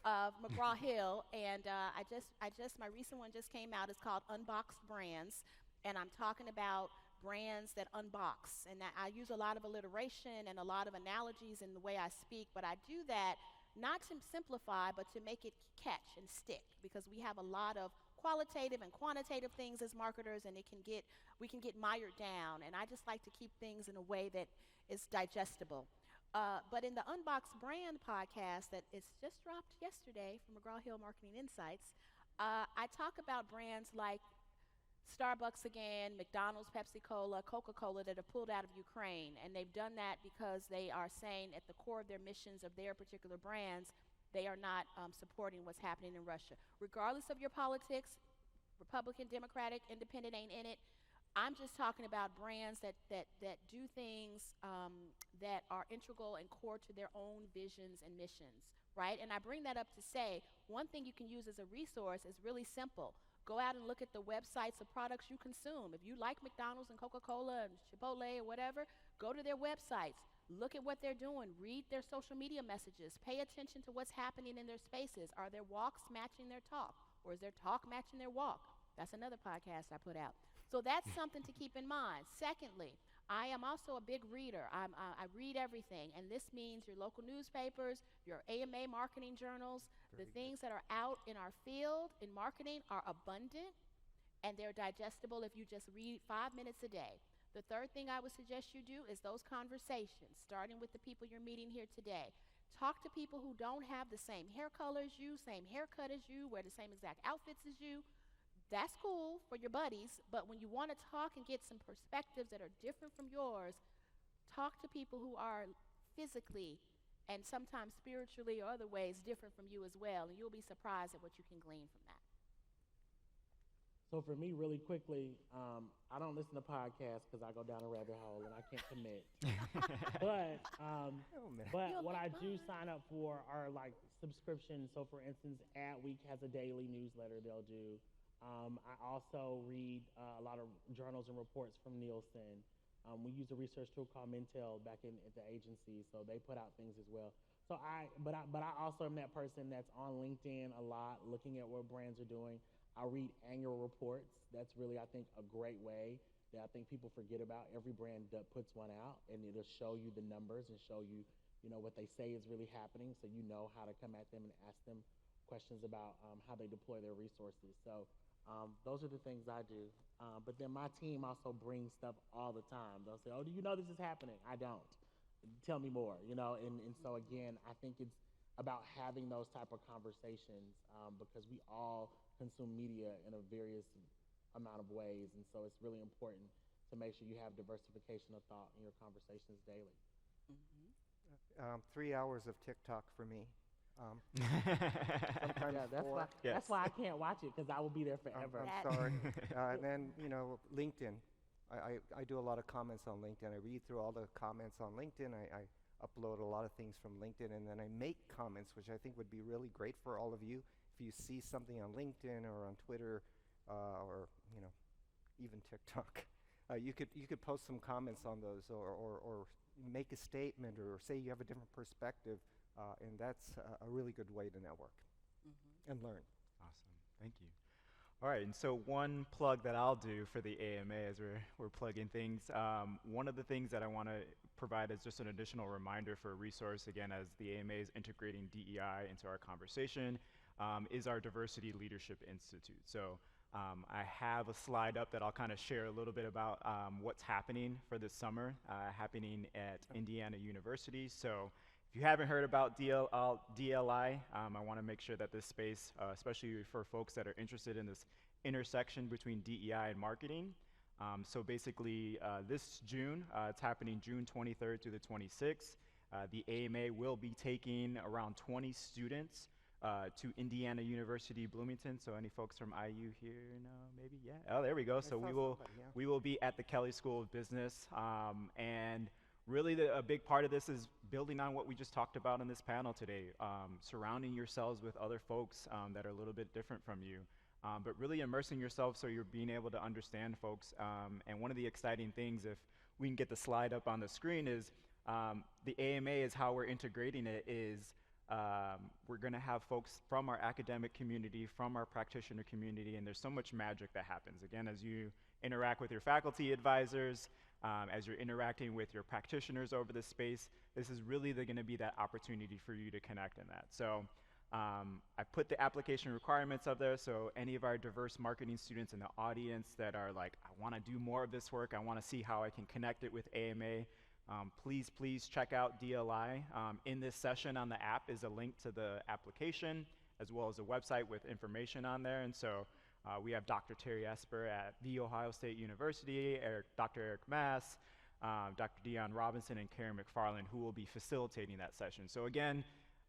of McGraw-Hill, and my recent one just came out. It's called Unboxed Brands, and I'm talking about brands that unbox, and that I use a lot of alliteration and a lot of analogies in the way I speak, but I do that not to simplify, but to make it catch and stick, because we have a lot of qualitative and quantitative things as marketers, and we can get mired down, and I just like to keep things in a way that is digestible. But in the Unboxed Brand podcast that is just dropped yesterday from McGraw-Hill Marketing Insights, I talk about brands like Starbucks again, McDonald's, Pepsi-Cola, Coca-Cola that have pulled out of Ukraine. And they've done that because they are saying at the core of their missions of their particular brands, they are not supporting what's happening in Russia. Regardless of your politics, Republican, Democratic, Independent ain't in it. I'm just talking about brands that do things that are integral and core to their own visions and missions, right? And I bring that up to say, one thing you can use as a resource is really simple. Go out and look at the websites of products you consume. If you like McDonald's and Coca-Cola and Chipotle or whatever, go to their websites. Look at what they're doing. Read their social media messages. Pay attention to what's happening in their spaces. Are their walks matching their talk? Or is their talk matching their walk? That's another podcast I put out. So that's something to keep in mind. Secondly, I am also a big reader. I read everything, and this means your local newspapers, your AMA marketing journals. The things that are out in our field in marketing are abundant, and they're digestible if you just read 5 minutes a day. The third thing I would suggest you do is those conversations, starting with the people you're meeting here today. Talk to people who don't have the same hair color as you, same haircut as you, wear the same exact outfits as you. That's cool for your buddies, but when you want to talk and get some perspectives that are different from yours, talk to people who are physically and sometimes spiritually or other ways different from you as well, and you'll be surprised at what you can glean from that. So for me, really quickly, I don't listen to podcasts because I go down a rabbit hole and I can't commit. But what I do sign up for are like subscriptions. So for instance, Adweek has a daily newsletter they'll do. I also read a lot of journals and reports from Nielsen. We use a research tool called Mintel back at the agency, so they put out things as well. So I also am that person that's on LinkedIn a lot, looking at what brands are doing. I read annual reports. That's really, I think, a great way that I think people forget about. Every brand puts one out, and it'll show you the numbers and show you, what they say is really happening, so you know how to come at them and ask them questions about how they deploy their resources. So those are the things I do. But then my team also brings stuff all the time. They'll say, oh, do you know this is happening? I don't. Tell me more, and so again, I think it's about having those type of conversations because we all consume media in a various amount of ways, and so it's really important to make sure you have diversification of thought in your conversations daily. Mm-hmm. 3 hours of TikTok for me. Yeah, that's why I can't watch it, because I will be there forever. I'm sorry. And then, LinkedIn. I do a lot of comments on LinkedIn. I read through all the comments on LinkedIn. I upload a lot of things from LinkedIn, and then I make comments, which I think would be really great for all of you. If you see something on LinkedIn or on Twitter or, even TikTok, you could post some comments on those, or make a statement, or say you have a different perspective, and that's a really good way to network and learn. Awesome. Thank you. All right, and so one plug that I'll do for the AMA as we're plugging things, one of the things that I want to provide as just an additional reminder for a resource, again, as the AMA is integrating DEI into our conversation, is our Diversity Leadership Institute. So I have a slide up that I'll kind of share a little bit about what's happening for this summer, happening at Indiana University. So if you haven't heard about DLI, I want to make sure that this space, especially for folks that are interested in this intersection between DEI and marketing. So basically, this June, it's happening June 23rd through the 26th. The AMA will be taking around 20 students to Indiana University, Bloomington. So any folks from IU here? No, maybe? Yeah. Oh, there we go. So we will be at the Kelley School of Business, and really, a big part of this is building on what we just talked about in this panel today, surrounding yourselves with other folks that are a little bit different from you, but really immersing yourself so you're being able to understand folks. And one of the exciting things, if we can get the slide up on the screen, is the AMA is how we're integrating it is we're going to have folks from our academic community, from our practitioner community, and there's so much magic that happens. Again, as you interact with your faculty advisors, as you're interacting with your practitioners over this space, this is really going to be that opportunity for you to connect in that. So I put the application requirements up there, so any of our diverse marketing students in the audience that are like, I want to do more of this work, I want to see how I can connect it with AMA, please check out DLI. In this session on the app is a link to the application, as well as a website with information on there. And so we have Dr. Terry Esper at The Ohio State University, Dr. Eric Mass, Dr. Dion Robinson, and Karen McFarland, who will be facilitating that session. So again,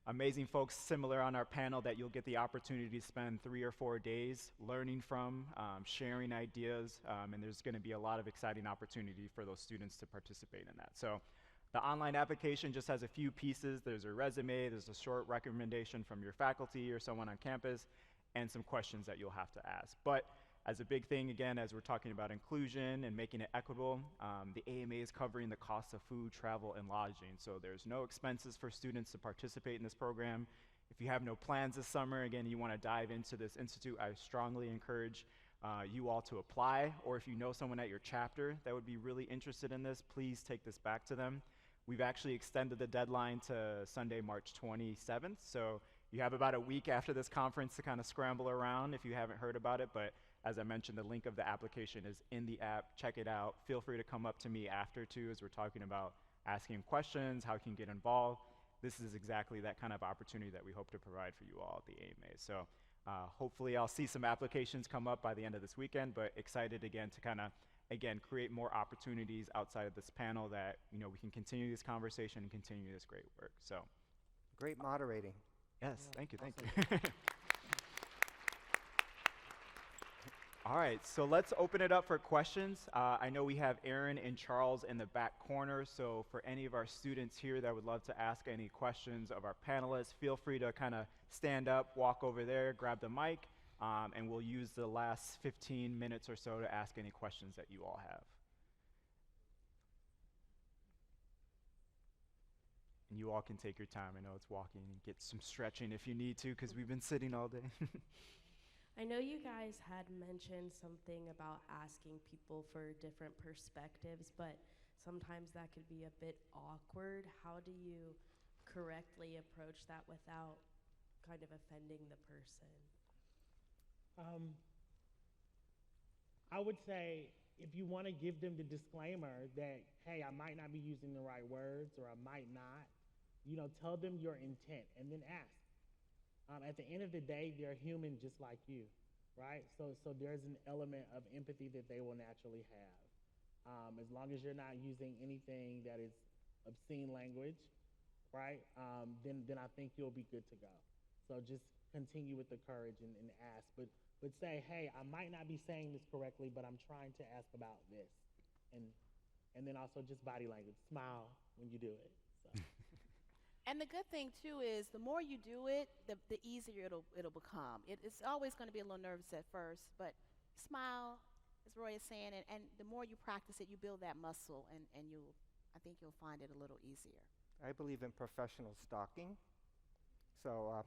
amazing folks similar on our panel that you'll get the opportunity to spend 3 or 4 days learning from, sharing ideas, and there's going to be a lot of exciting opportunity for those students to participate in that. So the online application just has a few pieces. There's a resume, there's a short recommendation from your faculty or someone on campus, and some questions that you'll have to ask. But as a big thing, again, as we're talking about inclusion and making it equitable, the AMA is covering the cost of food, travel, and lodging. So there's no expenses for students to participate in this program. If you have no plans this summer, again, you want to dive into this institute, I strongly encourage you all to apply. Or if you know someone at your chapter that would be really interested in this, please take this back to them. We've actually extended the deadline to Sunday, March 27th. So you have about a week after this conference to kind of scramble around if you haven't heard about it. But as I mentioned, the link of the application is in the app. Check it out. Feel free to come up to me after too, as we're talking about asking questions, how you can get involved. This is exactly that kind of opportunity that we hope to provide for you all at the AMA. So hopefully I'll see some applications come up by the end of this weekend, but excited again to kind of, again, create more opportunities outside of this panel that, you know, we can continue this conversation and continue this great work. So Great moderating. yes, Yeah, thank you. awesome. All right, so let's open it up for questions. I know we have Aaron and Charles in the back corner, so for any of our students here that would love to ask any questions of our panelists, feel free to kind of stand up, walk over there, grab the mic, and we'll use the last 15 minutes or so to ask any questions that you all have. And you all can take your time. I know it's walking and get some stretching if you need to, because we've been sitting all day. I know you guys had mentioned something about asking people for different perspectives, but sometimes that could be a bit awkward. How do you correctly approach that without kind of offending the person? I would say if you want to give them the disclaimer that, hey, I might not be using the right words or I might not, you know, tell them your intent and then ask. At the end of the day, they're human just like you, right? So there's an element of empathy that they will naturally have. As long as you're not using anything that is obscene language, right, then I think you'll be good to go. So just continue with the courage and ask. But say, hey, I might not be saying this correctly, but I'm trying to ask about this. And then also just body language. Smile when you do it. So. And the good thing too is the more you do it, the easier it'll become. It's always going to be a little nervous at first, but smile. As Roy is saying, and the more you practice it, you build that muscle, and I think you'll find it a little easier. I believe in professional stalking. So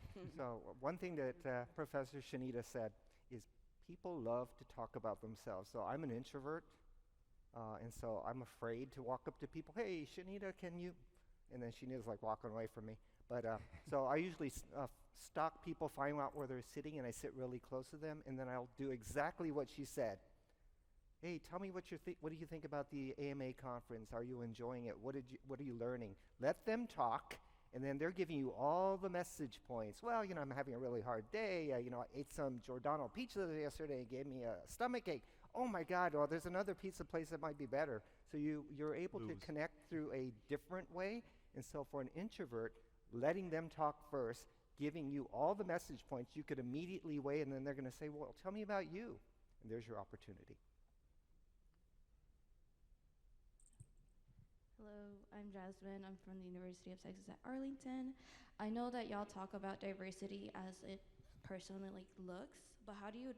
one thing that Professor Shanita said is people love to talk about themselves. So I'm an introvert, and so I'm afraid to walk up to people. Hey, Shanita, can you? And then Shanita's like walking away from me. But so I usually stalk people, find out where they're sitting, and I sit really close to them, and then I'll do exactly what she said. Hey, tell me what do you think about the AMA conference? Are you enjoying it? What are you learning? Let them talk, and then they're giving you all the message points. Well, I'm having a really hard day. I ate some Giordano pizza yesterday. It gave me a stomach ache. Oh my God! Well, there's another pizza place that might be better. So you're able to connect through a different way. And so for an introvert, letting them talk first, giving you all the message points, you could immediately weigh, and then they're going to say, well, tell me about you. And there's your opportunity. Hello, I'm Jasmine. I'm from the University of Texas at Arlington. I know that y'all talk about diversity as it personally looks, but how do you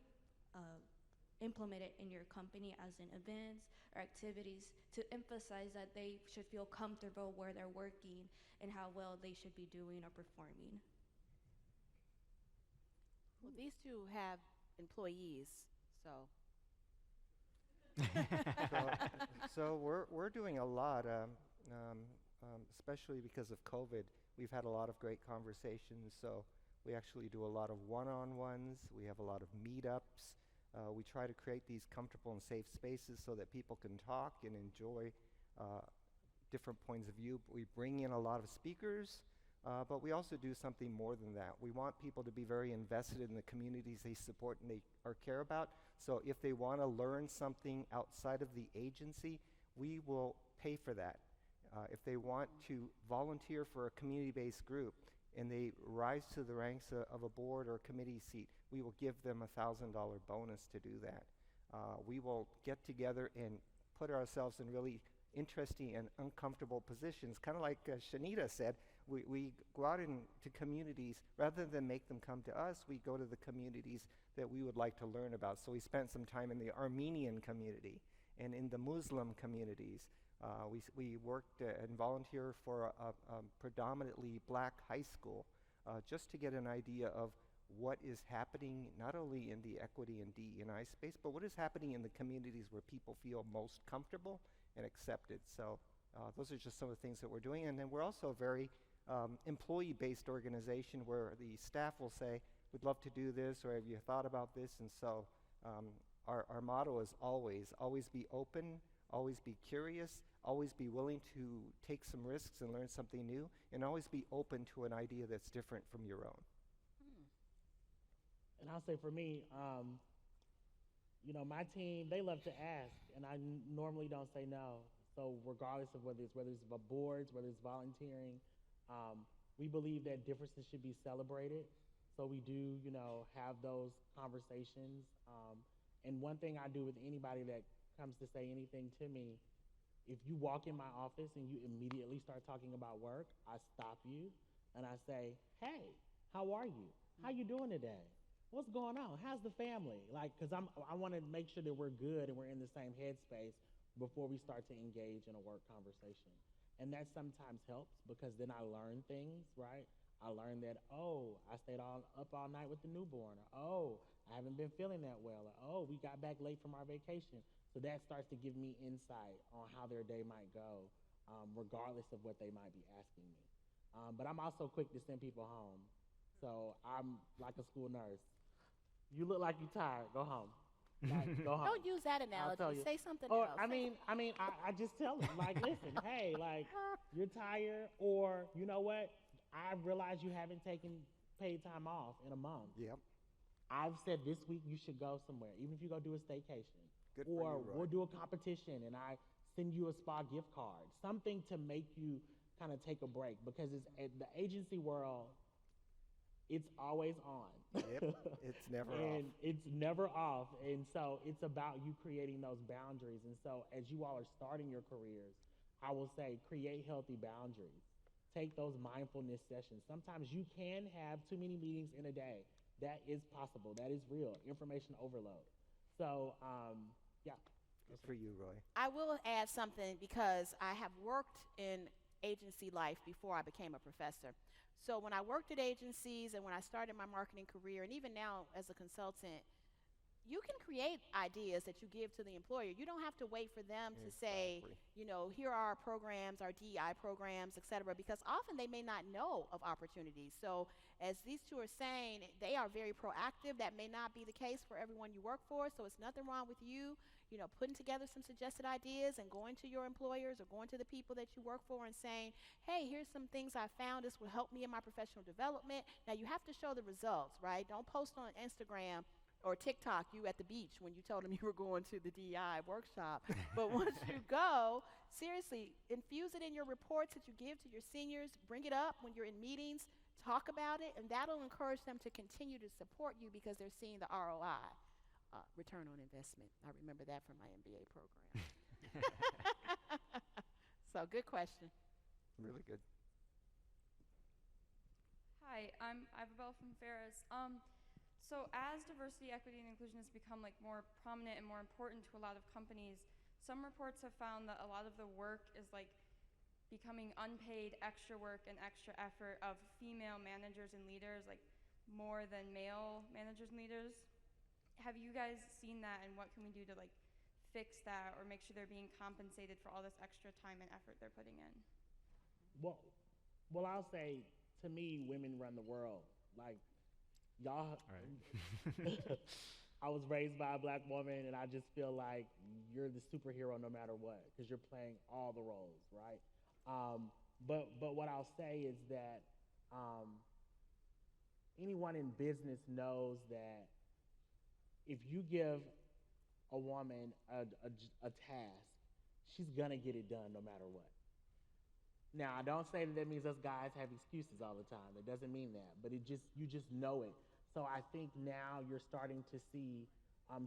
implement it in your company as in events or activities to emphasize that they should feel comfortable where they're working and how well they should be doing or performing? Well, these two have employees, so. So we're doing a lot, especially because of COVID. We've had a lot of great conversations. So we actually do a lot of one-on-ones. We have a lot of meetups. We try to create these comfortable and safe spaces so that people can talk and enjoy different points of view. We bring in a lot of speakers, but we also do something more than that. We want people to be very invested in the communities they support and they care about. So if they want to learn something outside of the agency, we will pay for that. If they want to volunteer for a community-based group and they rise to the ranks of a board or a committee seat, we will give them a $1,000 bonus to do that. We will get together and put ourselves in really interesting and uncomfortable positions. Kind of like Shanita said, we go out into communities. Rather than make them come to us, we go to the communities that we would like to learn about. So we spent some time in the Armenian community and in the Muslim communities. We worked and volunteered for a predominantly black high school just to get an idea of what is happening not only in the equity and DE&I space, but what is happening in the communities where people feel most comfortable and accepted. So those are just some of the things that we're doing. And then we're also a very employee-based organization where the staff will say, we'd love to do this, or have you thought about this? And so our motto is always be open, always be curious, always be willing to take some risks and learn something new, and always be open to an idea that's different from your own. And I'll say for me, my team, they love to ask, and I normally don't say no. So regardless of whether it's boards, whether it's volunteering, we believe that differences should be celebrated. So we do, have those conversations. And one thing I do with anybody that comes to say anything to me, if you walk in my office and you immediately start talking about work, I stop you and I say, hey, how are you? How you doing today? What's going on? How's the family? Because I want to make sure that we're good and we're in the same headspace before we start to engage in a work conversation. And that sometimes helps because then I learn things, right? I learned that, I stayed up all night with the newborn. Or, I haven't been feeling that well. Or, we got back late from our vacation. So that starts to give me insight on how their day might go, regardless of what they might be asking me. But I'm also quick to send people home. So I'm like a school nurse. You look like you're tired. Go home. Go home. Don't use that analogy. Say something else. I just tell them, listen, hey, you're tired, or you know what? I realize you haven't taken paid time off in a month. Yep. I've said this week you should go somewhere, even if you go do a staycation. Good for you, Roy. We'll do a competition, and I send you a spa gift card, something to make you kind of take a break, because it's the agency world. It's always on. Yep, it's never off. And it's never off. And so it's about you creating those boundaries. And so as you all are starting your careers, I will say create healthy boundaries. Take those mindfulness sessions. Sometimes you can have too many meetings in a day. That is possible. That is real. Information overload. So Yeah. Good for you, Roy. I will add something because I have worked in agency life before I became a professor. So when I worked at agencies and when I started my marketing career, and even now as a consultant, you can create ideas that you give to the employer. You don't have to wait for them to say, Exactly. here are our programs, our DEI programs, et cetera, because often they may not know of opportunities. So as these two are saying, they are very proactive. That may not be the case for everyone you work for, so it's nothing wrong with you, putting together some suggested ideas and going to your employers or going to the people that you work for and saying, hey, here's some things I found. This will help me in my professional development. Now, you have to show the results, right? Don't post on Instagram or TikTok you at the beach when you told them you were going to the DEI workshop. But once you go, seriously, infuse it in your reports that you give to your seniors, bring it up when you're in meetings, talk about it, and that'll encourage them to continue to support you because they're seeing the ROI, return on investment. I remember that from my MBA program. So good question. Really good. Hi, I'm Ivabel from Ferris. So as diversity, equity, and inclusion has become more prominent and more important to a lot of companies, some reports have found that a lot of the work is becoming unpaid extra work and extra effort of female managers and leaders, more than male managers and leaders. Have you guys seen that, and what can we do to fix that or make sure they're being compensated for all this extra time and effort they're putting in? Well, I'll say, to me, women run the world. Y'all, Right. I was raised by a black woman, and I just feel like you're the superhero no matter what, because you're playing all the roles, right? But what I'll say is that anyone in business knows that if you give a woman a task, she's gonna get it done no matter what. Now, I don't say that means us guys have excuses all the time. It doesn't mean that, but you just know it. So I think now you're starting to see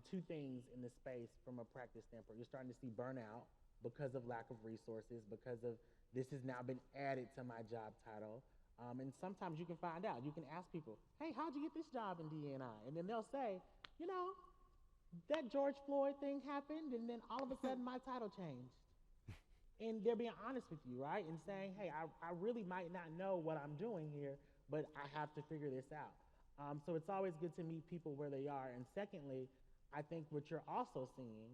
two things in the space from a practice standpoint. You're starting to see burnout because of lack of resources, because of this has now been added to my job title. And sometimes you can find out. You can ask people, hey, how'd you get this job in DNI? And then they'll say, that George Floyd thing happened, and then all of a sudden my title changed. And they're being honest with you, right? And saying, hey, I really might not know what I'm doing here, but I have to figure this out. So it's always good to meet people where they are. And secondly, I think what you're also seeing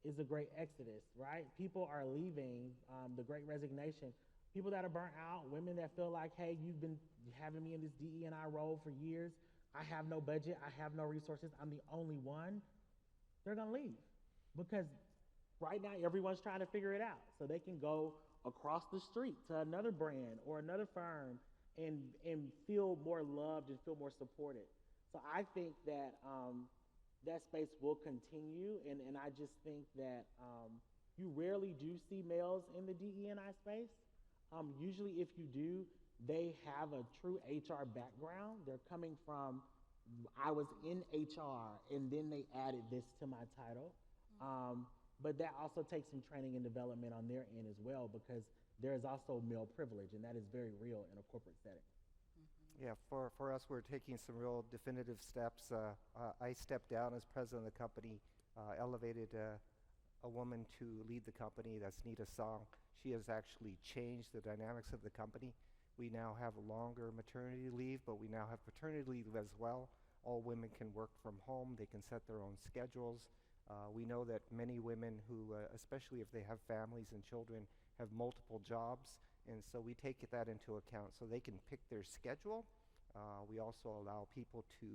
is a great exodus, right? People are leaving, the great resignation. People that are burnt out, women that feel like, hey, you've been having me in this DE&I role for years. I have no budget. I have no resources. I'm the only one. They're going to leave because right now everyone's trying to figure it out. So they can go across the street to another brand or another firm and feel more loved and feel more supported. So I think that that space will continue, and I just think that you rarely do see males in the DE&I space. Usually if you do, they have a true HR background. They're coming from, I was in HR, and then they added this to my title. But that also takes some training and development on their end as well, because there is also male privilege, and that is very real in a corporate setting. Yeah, for us, we're taking some real definitive steps. I stepped down as president of the company, elevated a woman to lead the company. That's Nita Song. She has actually changed the dynamics of the company. We now have a longer maternity leave, but we now have paternity leave as well. All women can work from home. They can set their own schedules. We know that many women who, especially if they have families and children, have multiple jobs, and so we take that into account so they can pick their schedule. We also allow people to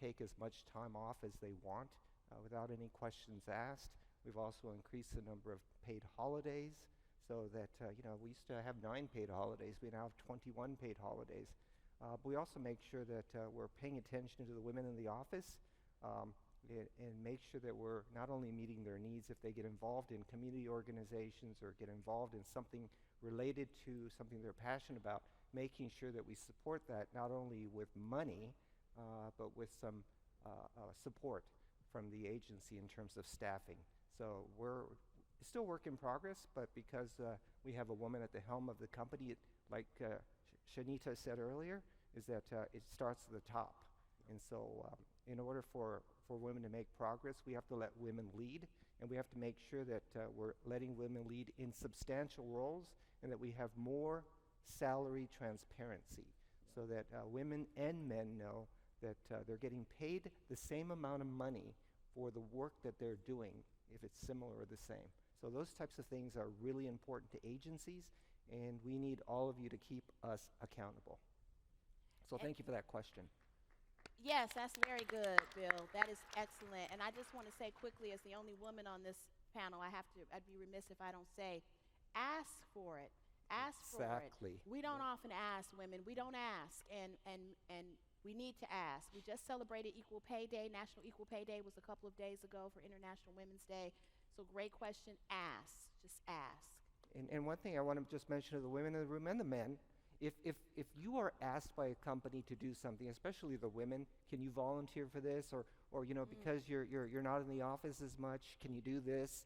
take as much time off as they want without any questions asked. We've also increased the number of paid holidays so that, we used to have 9 paid holidays. We now have 21 paid holidays. But we also make sure that we're paying attention to the women in the office and make sure that we're not only meeting their needs if they get involved in community organizations or get involved in something related to something they're passionate about, making sure that we support that not only with money, but with some support from the agency in terms of staffing. So we're still work in progress, but because we have a woman at the helm of the company, like Shanita said earlier, is that it starts at the top. And so in order for women to make progress, we have to let women lead, and we have to make sure that we're letting women lead in substantial roles and that we have more salary transparency so that women and men know that they're getting paid the same amount of money for the work that they're doing, if it's similar or the same. So those types of things are really important to agencies, and we need all of you to keep us accountable. So thank you for that question. Yes, that's very good, Bill. That is excellent. And I just want to say quickly, as the only woman on this panel, I'd be remiss if I don't say, ask for it. Ask Exactly. for it. We don't often ask women. We don't ask, and we need to ask. We just celebrated Equal Pay Day. National Equal Pay Day was a couple of days ago for International Women's Day. So great question. Ask. Just ask. And one thing I want to just mention to the women in the room and the men, if you are asked by a company to do something, especially the women, can you volunteer for this, or because you're not in the office as much, can you do this?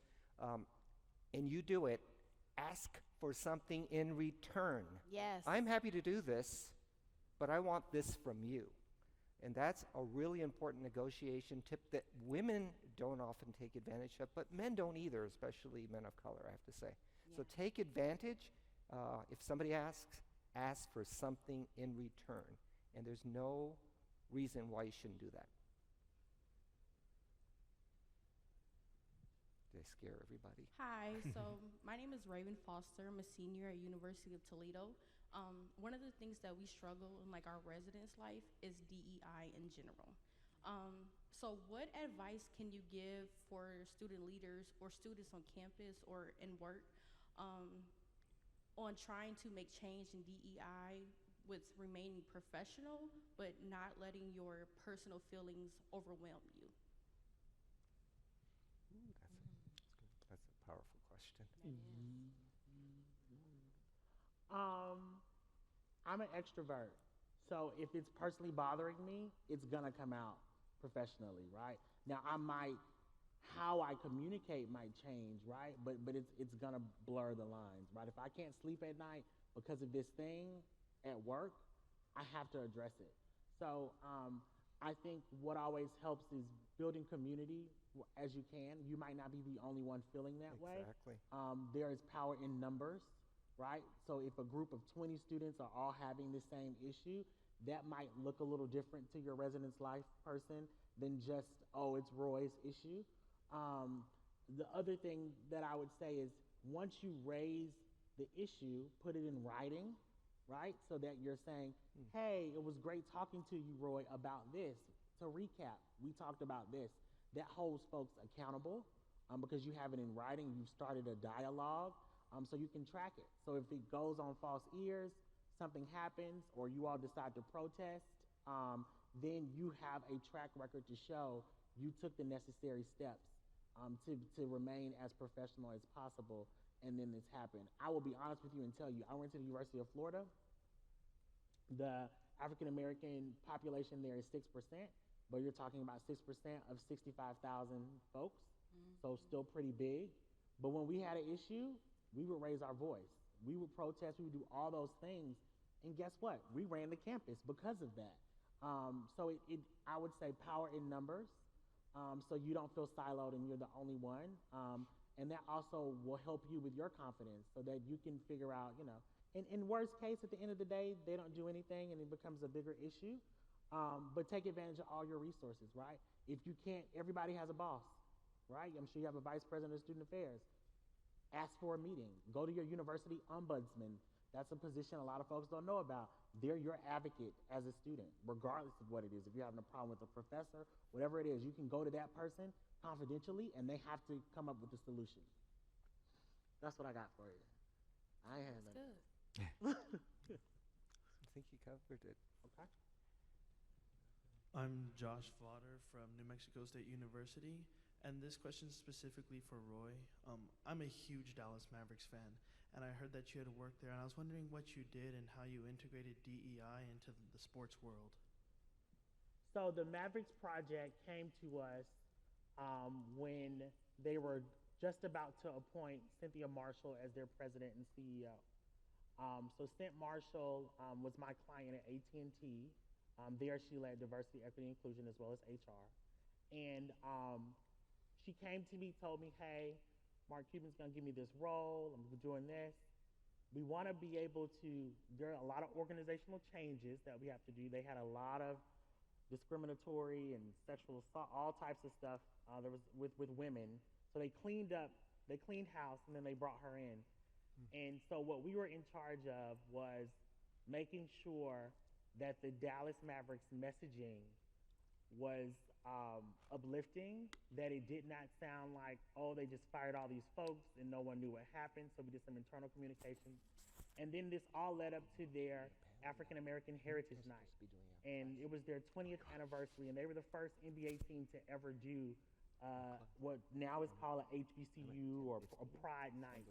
And you do it, ask for something in return. Yes. I'm happy to do this, but I want this from you. And that's a really important negotiation tip that women don't often take advantage of, but men don't either, especially men of color, I have to say. Yeah. So take advantage. If somebody asks, ask for something in return. And there's no reason why you shouldn't do that. Did I scare everybody? Hi, so my name is Raven Foster. I'm a senior at University of Toledo. One of the things that we struggle in like our residence life is DEI in general. So what advice can you give for student leaders or students on campus or in work on trying to make change in DEI with remaining professional, but not letting your personal feelings overwhelm you? That's a powerful question. I'm an extrovert, so if it's personally bothering me, it's gonna come out professionally, right? Now, how I communicate might change, right? But it's gonna blur the lines, right? If I can't sleep at night because of this thing at work, I have to address it. So I think what always helps is building community as you can. You might not be the only one feeling that way. Exactly. There is power in numbers, right? So if a group of 20 students are all having the same issue, that might look a little different to your residence life person than just, oh, it's Roy's issue. The other thing that I would say is once you raise the issue, put it in writing, right? So that you're saying, hey, it was great talking to you, Roy, about this. To recap, we talked about this. That holds folks accountable because you have it in writing. You've started a dialogue. So you can track it. So if it goes on false ears, something happens, or you all decide to protest, then you have a track record to show you took the necessary steps to remain as professional as possible, and then this happened. I will be honest with you and tell you, I went to the University of Florida. The African American population there is 6%, but you're talking about 6% of 65,000 folks, so still pretty big. But when we had an issue, we would raise our voice. We would protest, we would do all those things, and guess what? We ran the campus because of that. So I would say power in numbers, so you don't feel siloed and you're the only one. And that also will help you with your confidence so that you can figure out, in worst case, at the end of the day, they don't do anything and it becomes a bigger issue. But take advantage of all your resources, right? If you can't, everybody has a boss, right? I'm sure you have a vice president of student affairs. Ask for a meeting. Go to your university ombudsman. That's a position a lot of folks don't know about. They're your advocate as a student, regardless of what it is. If you're having a problem with a professor, whatever it is, you can go to that person confidentially, and they have to come up with a solution. That's what I got for you. I had That's good. I think you covered it. Okay. I'm Josh Flotter from New Mexico State University, and this question is specifically for Roy. I'm a huge Dallas Mavericks fan, and I heard that you had worked there, and I was wondering what you did and how you integrated DEI into the sports world. So the Mavericks project came to us when they were just about to appoint Cynthia Marshall as their president and CEO. So Cynthia Marshall was my client at AT&T. There she led diversity, equity, inclusion, as well as HR. And she came to me, told me, hey, Mark Cuban's going to give me this role. I'm doing this. We want to be able to, there are a lot of organizational changes that we have to do. They had a lot of discriminatory and sexual assault, all types of stuff there was with women. So they cleaned house, and then they brought her in. And so what we were in charge of was making sure that the Dallas Mavericks messaging was uplifting, that it did not sound like, oh, they just fired all these folks and no one knew what happened. So we did some internal communication. And then this all led up to their African American Heritage Night. And it was their 20th anniversary, and they were the first NBA team to ever do what now is called an HBCU or a Pride Night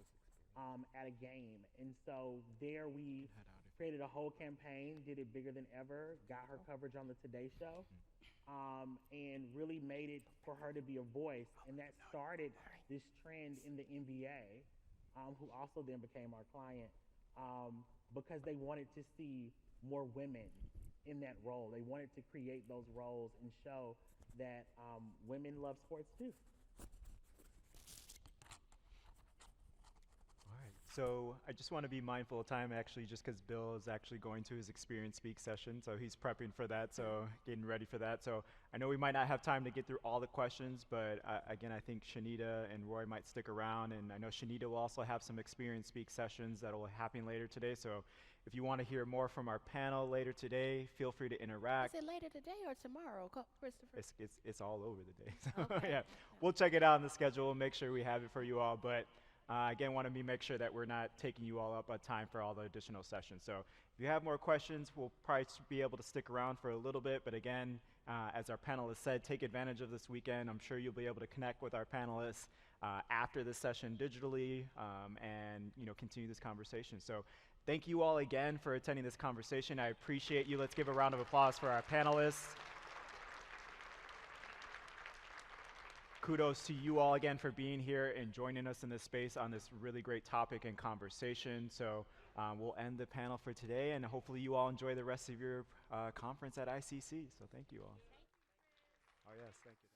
at a game. And so there we created a whole campaign, did it bigger than ever, got her coverage on the Today Show, and really made it for her to be a voice. And that started this trend in the NBA, who also then became our client, because they wanted to see more women in that role. They wanted to create those roles and show that women love sports too. All right. So I just want to be mindful of time, actually, just because Bill is actually going to his Experience Speak session, so he's prepping for that, so getting ready for that. So I know we might not have time to get through all the questions, but again, I think Shanita and Roy might stick around, and I know Shanita will also have some Experience Speak sessions that will happen later today. So if you want to hear more from our panel later today, feel free to interact. Is it later today or tomorrow, Christopher? It's all over the day. So Okay. yeah, we'll check it out in the schedule, make sure we have it for you all. But again, want to make sure that we're not taking you all up on time for all the additional sessions. So if you have more questions, we'll probably be able to stick around for a little bit. But again, as our panelists said, take advantage of this weekend. I'm sure you'll be able to connect with our panelists after this session digitally, and continue this conversation. So thank you all again for attending this conversation. I appreciate you. Let's give a round of applause for our panelists. Kudos to you all again for being here and joining us in this space on this really great topic and conversation. So we'll end the panel for today, and hopefully you all enjoy the rest of your conference at ICC. So thank you all. Oh yes, thank you.